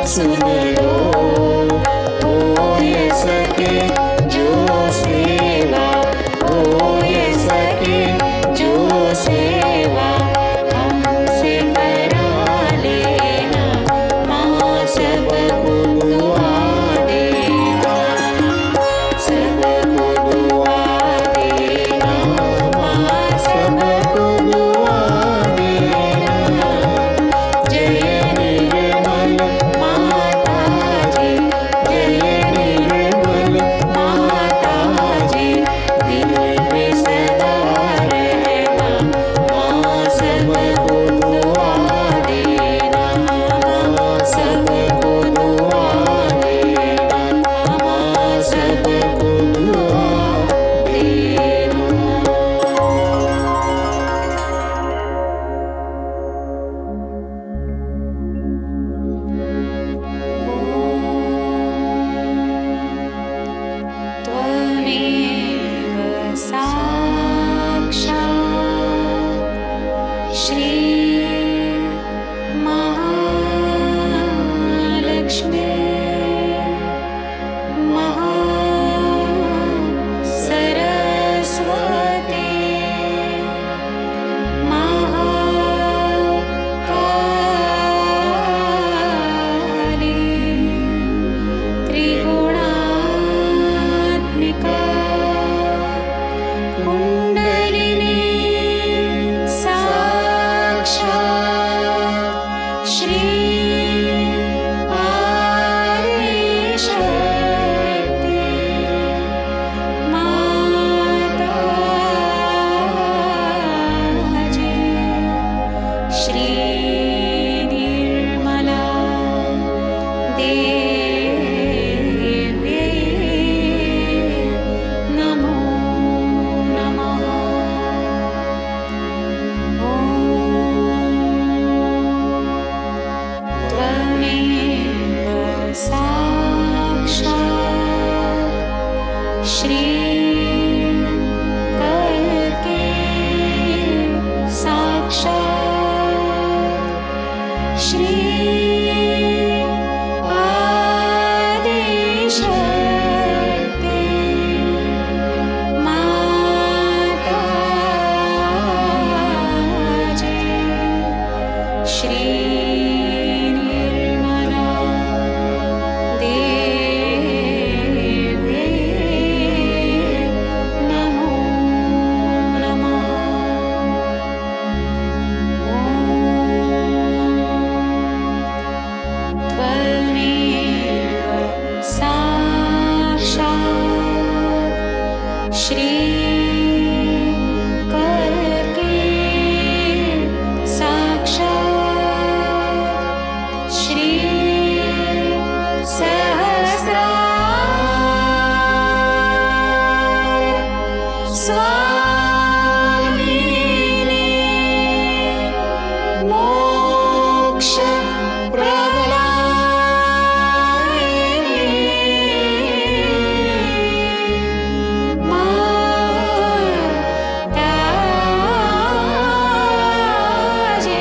सुन लो, हो ये सके जो सेवा, हो ये सके जो सेवा हमसे करा लेना, माँ सबको दुआ देना, सबको दुआ देना, माँ सबको दुआ देना। जय निर्मल माताजी, जय निर्मल माताजी, दिल में सदा रहना, माँ सबको दुआ देना, माँ सबको दुआ देना, माँ सबको दुआ देना। त्वमेव साक्षात् श्री महालक्ष्मी महासरस्वती महाकाली त्रिगुणात्मिका कुण्डलिनी साक्षात् श्री आदिशक्ति माताजी, श्री निर्मला देवी नमो नमः। त्वमेव साक्षात् श्री कल्के साक्षात् श्री आदिशक्ति माताजी, श्री निर्मला देवी नमो नमः। त्वमेव साक्षात् श्री कल्के साक्षात् श्री सहस्रार स्वामिनी मोक्ष प्रदायिनी माताजी,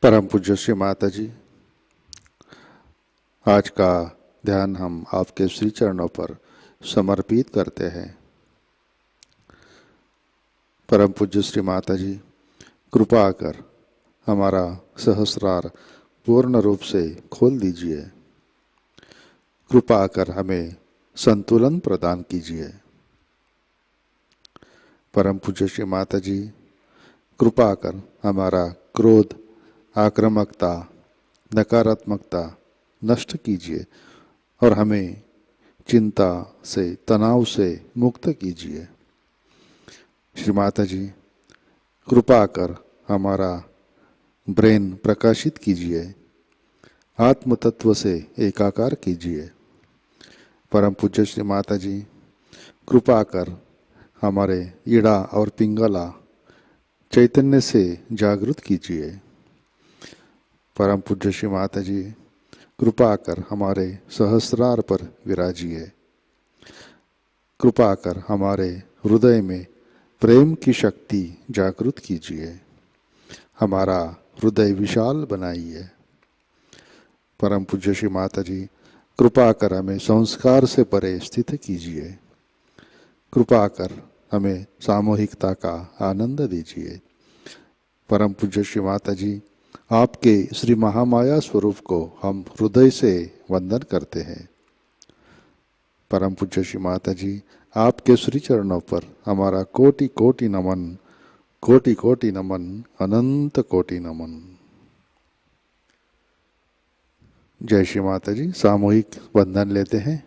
परम पूज्य श्री माता जी, आज का ध्यान हम आपके श्री चरणों पर समर्पित करते हैं। परम पूज्य श्री माता जी, कृपा कर हमारा सहस्रार पूर्ण रूप से खोल दीजिए। कृपा कर हमें संतुलन प्रदान कीजिए। परम पूज्य श्री माता जी, कृपा कर हमारा क्रोध, आक्रामकता, नकारात्मकता नष्ट कीजिए और हमें चिंता से, तनाव से मुक्त कीजिए। श्री माताजी, कृपा कर हमारा ब्रेन प्रकाशित कीजिए, आत्म तत्व से एकाकार कीजिए। परम पूज्य श्री माताजी, कृपा कर हमारे ईड़ा और पिंगला चैतन्य से जागृत कीजिए। परम पूज्य श्री माताजी, कृपा कर हमारे सहस्रार पर विराजिए। कृपा कर हमारे हृदय में प्रेम की शक्ति जागृत कीजिए, हमारा हृदय विशाल बनाइए। परम पूज्य श्री माताजी, कृपा कर हमें संस्कार से परे स्थित कीजिए। कृपा कर हमें सामूहिकता का आनंद दीजिए। परम पूज्य श्री माताजी, आपके श्री महामाया स्वरूप को हम हृदय से वंदन करते हैं। परम पूज्य श्री माताजी, आपके श्री चरणों पर हमारा कोटि कोटि नमन, कोटि कोटि नमन, अनंत कोटि नमन। जय श्री माताजी। सामूहिक वंदन लेते हैं।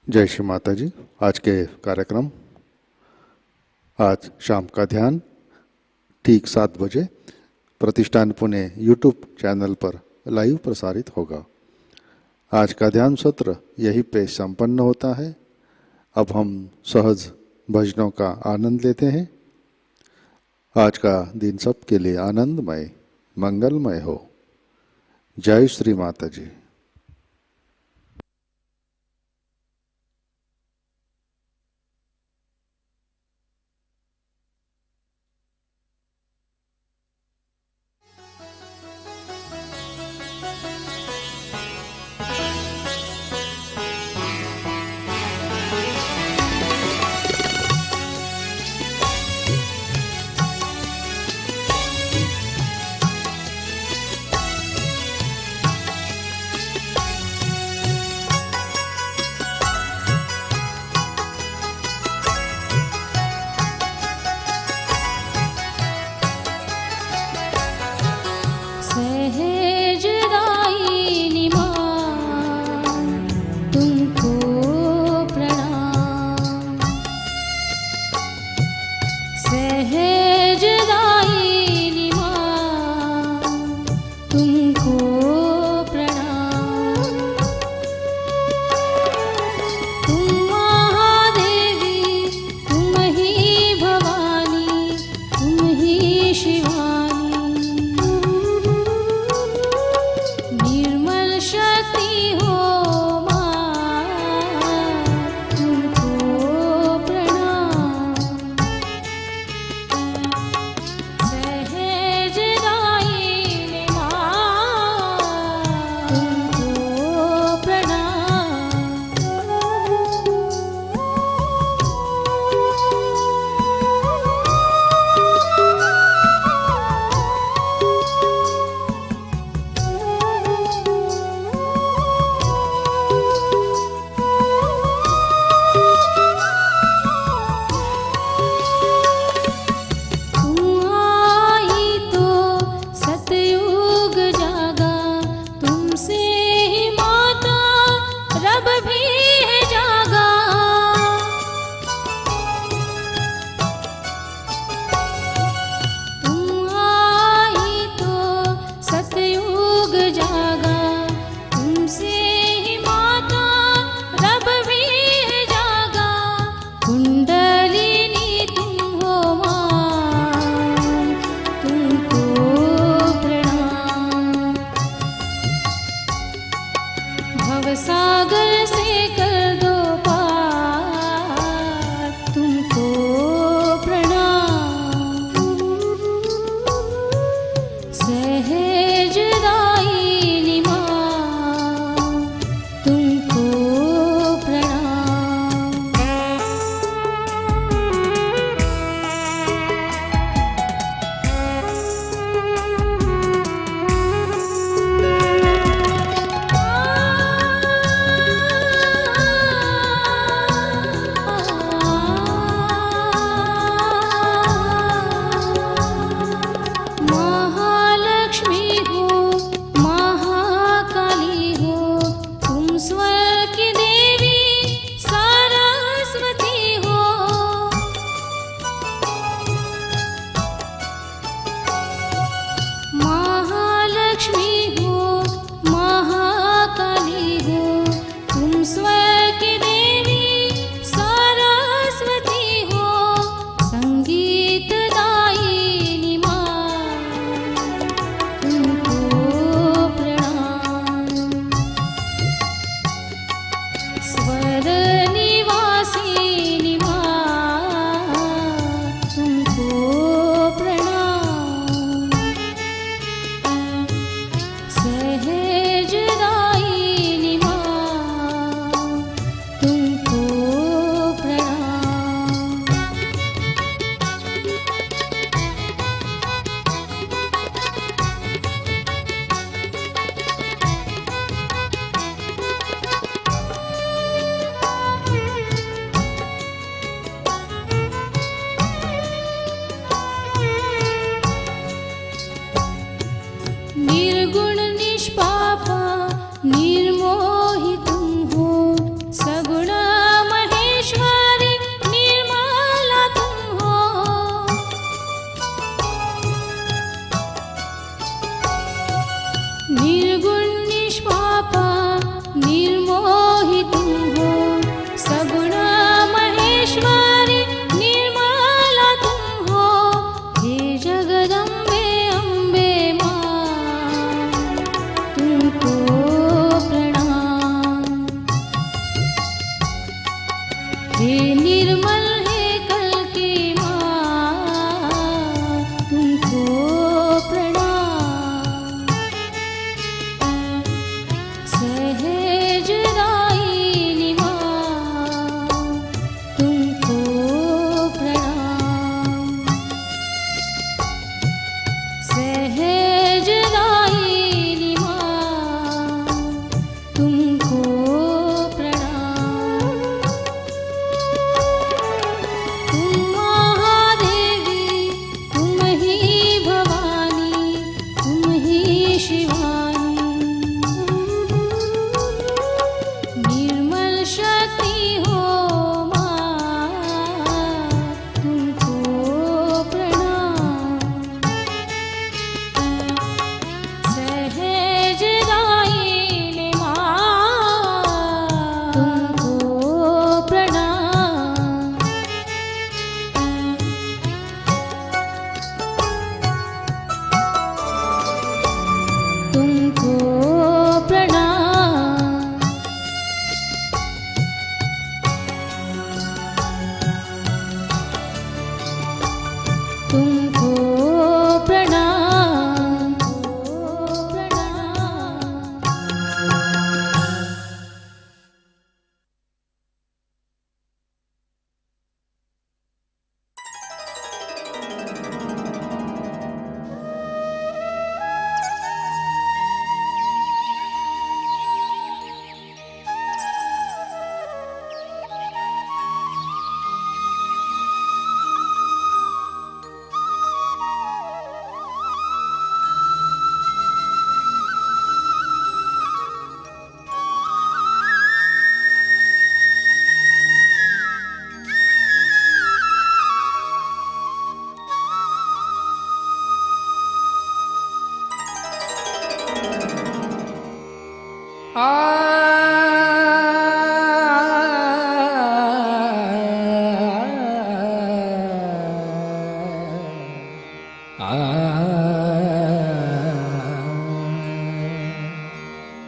जय श्री माताजी। आज के कार्यक्रम, आज शाम का ध्यान ठीक 7 बजे प्रतिष्ठान पुणे यूट्यूब चैनल पर लाइव प्रसारित होगा। आज का ध्यान सत्र यहीं पे संपन्न होता है। अब हम सहज भजनों का आनंद लेते हैं। आज का दिन सबके लिए आनंदमय, मंगलमय हो। जय श्री माताजी। निर्मल है कल की माँ, तुमको प्रणाम। सहजदायिनी माँ, तुमको प्रणाम। सहजदायिनी माँ, तुमको प्रणाम। तुम महादेवी, तुम ही भवानी, तुम ही शिवानी। निर्मल शक्ति हो माँ, तुमको प्रणाम। सहजदायिनी माँ, तुमको प्रणाम। तुमको प्रणाम। तुमको प्रणाम।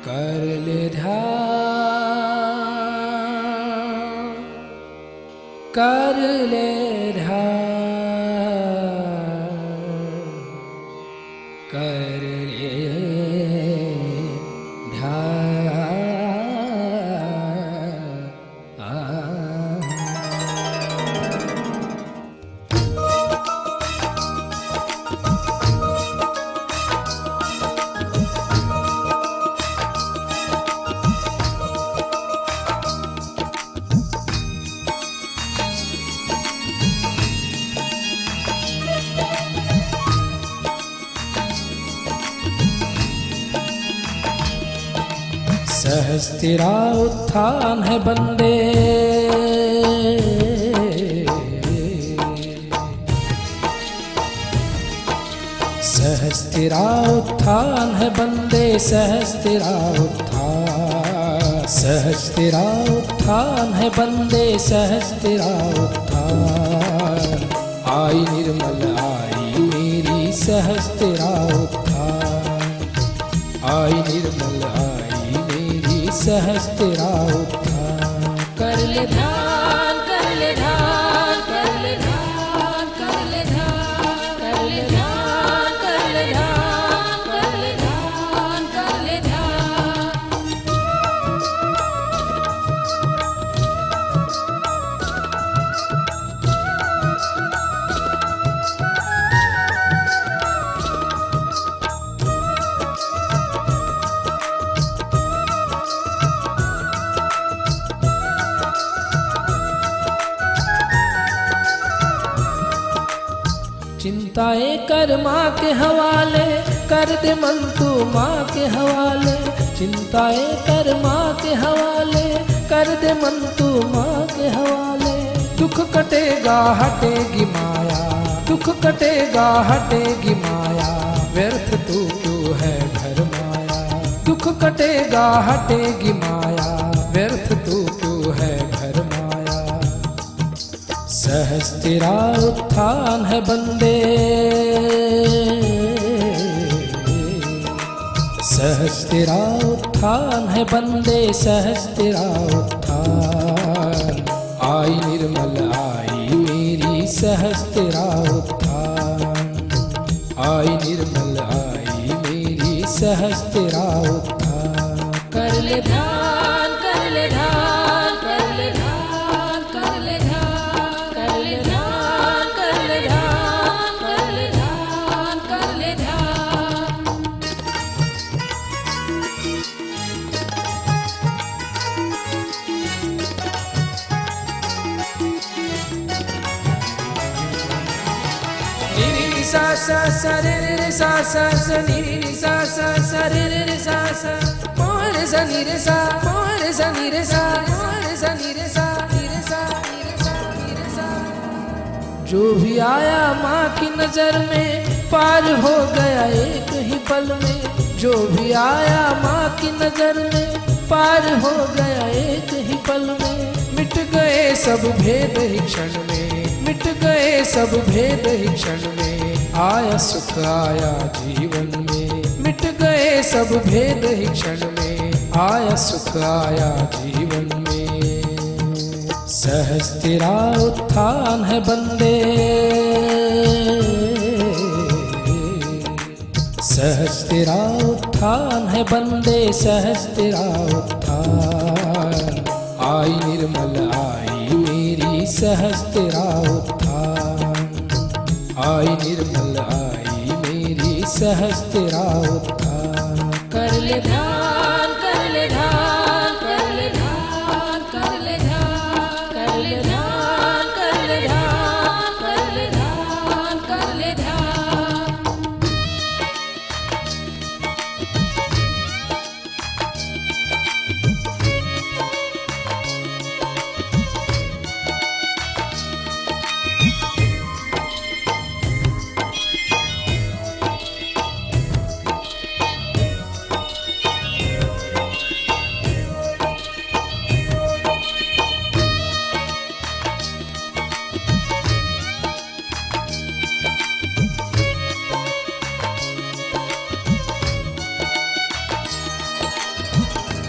कर ले ध्यान, कर ले ध्यान, कर ले सहस्तिरा उत्थान है बंदे, सहस्तिरा उत्थान है बंदे, सहस्तिरा उत्थान, सहस्तिरा उत्थान है बंदे, सहस्तिरा उत्थान। आई निर्मल आई मेरी सहस्तिरा उत्थान, आई निर्मल आई मेरी सहस्तिरा उत्थान। कर ले ध्यान, कर ले ध्यान, कर ले ध्यान, कर ले ध्यान, कर ले ध्यान, कर ले ध्यान, कर ले ध्यान, कर ले ध्यान। चिंताएं कर माँ के हवाले, कर दे मन तू माँ के हवाले। चिंताएं कर माँ के हवाले, कर दे मन तू माँ के हवाले। दुख कटेगा हटेगी माया, दुख कटेगा हटेगी माया, व्यर्थ तू क्यों है घर माया। दुख कटेगा हटेगी माया, व्यर्थ तू क्यों है घर माया। सहस्तिरा उत्थान है बंदे, सहस्तिरा उत्थान है बंदे, सहस्तिरा उत्थान। आई निर्मल आई मेरी सहस्त्रा उत्थान, आई निर्मल आई मेरी सहस्त्रा उत्थान। कर ले ध्यान, कर ले ध्यान, कर ले ध्यान, कर ले ध्यान, कर ले ध्यान, कर ले ध्यान, कर ले ध्यान, कर ले ध्यान। नी सा सा सा रे रे सा सा सा नी सा सा सा रे रे सा सा मोरे सा नी रे सा मोरे सा नी रे सा मोरे सा नी रे सा नी रे सा नी रे सा नी रे सा। जो भी आया माँ की नजर में पार हो गया एक ही पल में, जो भी आया माँ की नजर में पार हो गया एक ही पल में। मिट गए सब भेद ही क्षण में, मिट गए सब भेद ही क्षण में। आया सुख आया जीवन में, मिट गए सब भेद ही क्षण में। आया सुख आया जीवन में। सहस्त्रा उत्थान है बंदे, सहस्त्रा उत्थान है बंदे, सहस्त्रा उत्थान। आई निर्मल आई मेरी सहस्त्रा उत्थान, आई निर्मल आई मेरी सहस्त्रा उत्थान। कर ले ध्यान, कर ले ध्यान, कर ले ध्यान, कर ले ध्यान, कर ले ध्यान, कर ले ध्यान, कर ले ध्यान, कर ले ध्यान।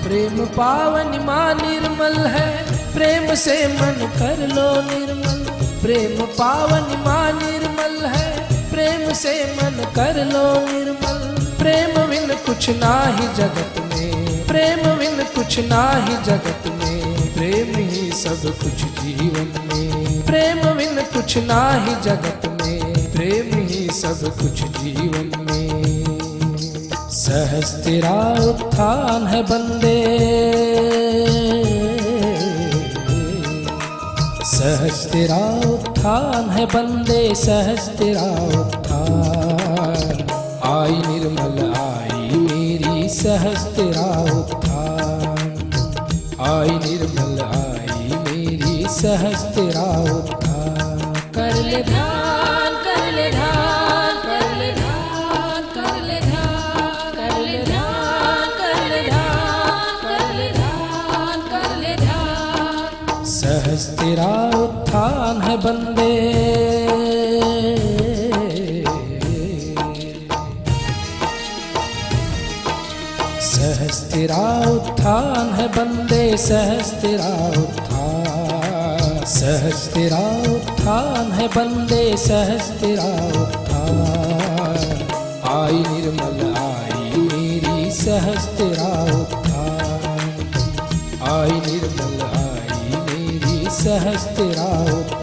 प्रेम पावन माँ निर्मल है, प्रेम से मन कर लो निर्मल। प्रेम पावन माँ निर्मल है, प्रेम से मन कर लो निर्मल। प्रेम बिन कुछ ना ही जगत में, प्रेम बिन कुछ ना ही जगत में। प्रेम ही सब कुछ जीवन में, प्रेम बिन कुछ ना ही जगत में। प्रेम ही सब कुछ जीवन में। सहस्त्रा उत्थान है बंदे, सहस्त्रा उत्थान है बंदे, सहस्त्रा उत्थान। आई निर्मल आई मेरी सहस्त्रा उत्थान, आई निर्मल आई मेरी सहस्त्रा उत्थान। कर ले ध्यान, कर ले ध्यान, कर ले ध्यान, कर ले ध्यान, कर ले ध्यान, कर ले ध्यान, कर ले ध्यान, कर ले ध्यान। सहस्त्रा उत्थान है बंदे, सहस्त्रा उत्थान है बंदे, सहस्त्रा उत्थान। सहस्त्रा उत्थान है बंदे, सहस्त्रा उत्थान। आई निर्मल आई मेरी सहस्त्रा उत्थान, आई निर्मल आई मेरी सहस्त्रा उत्थान।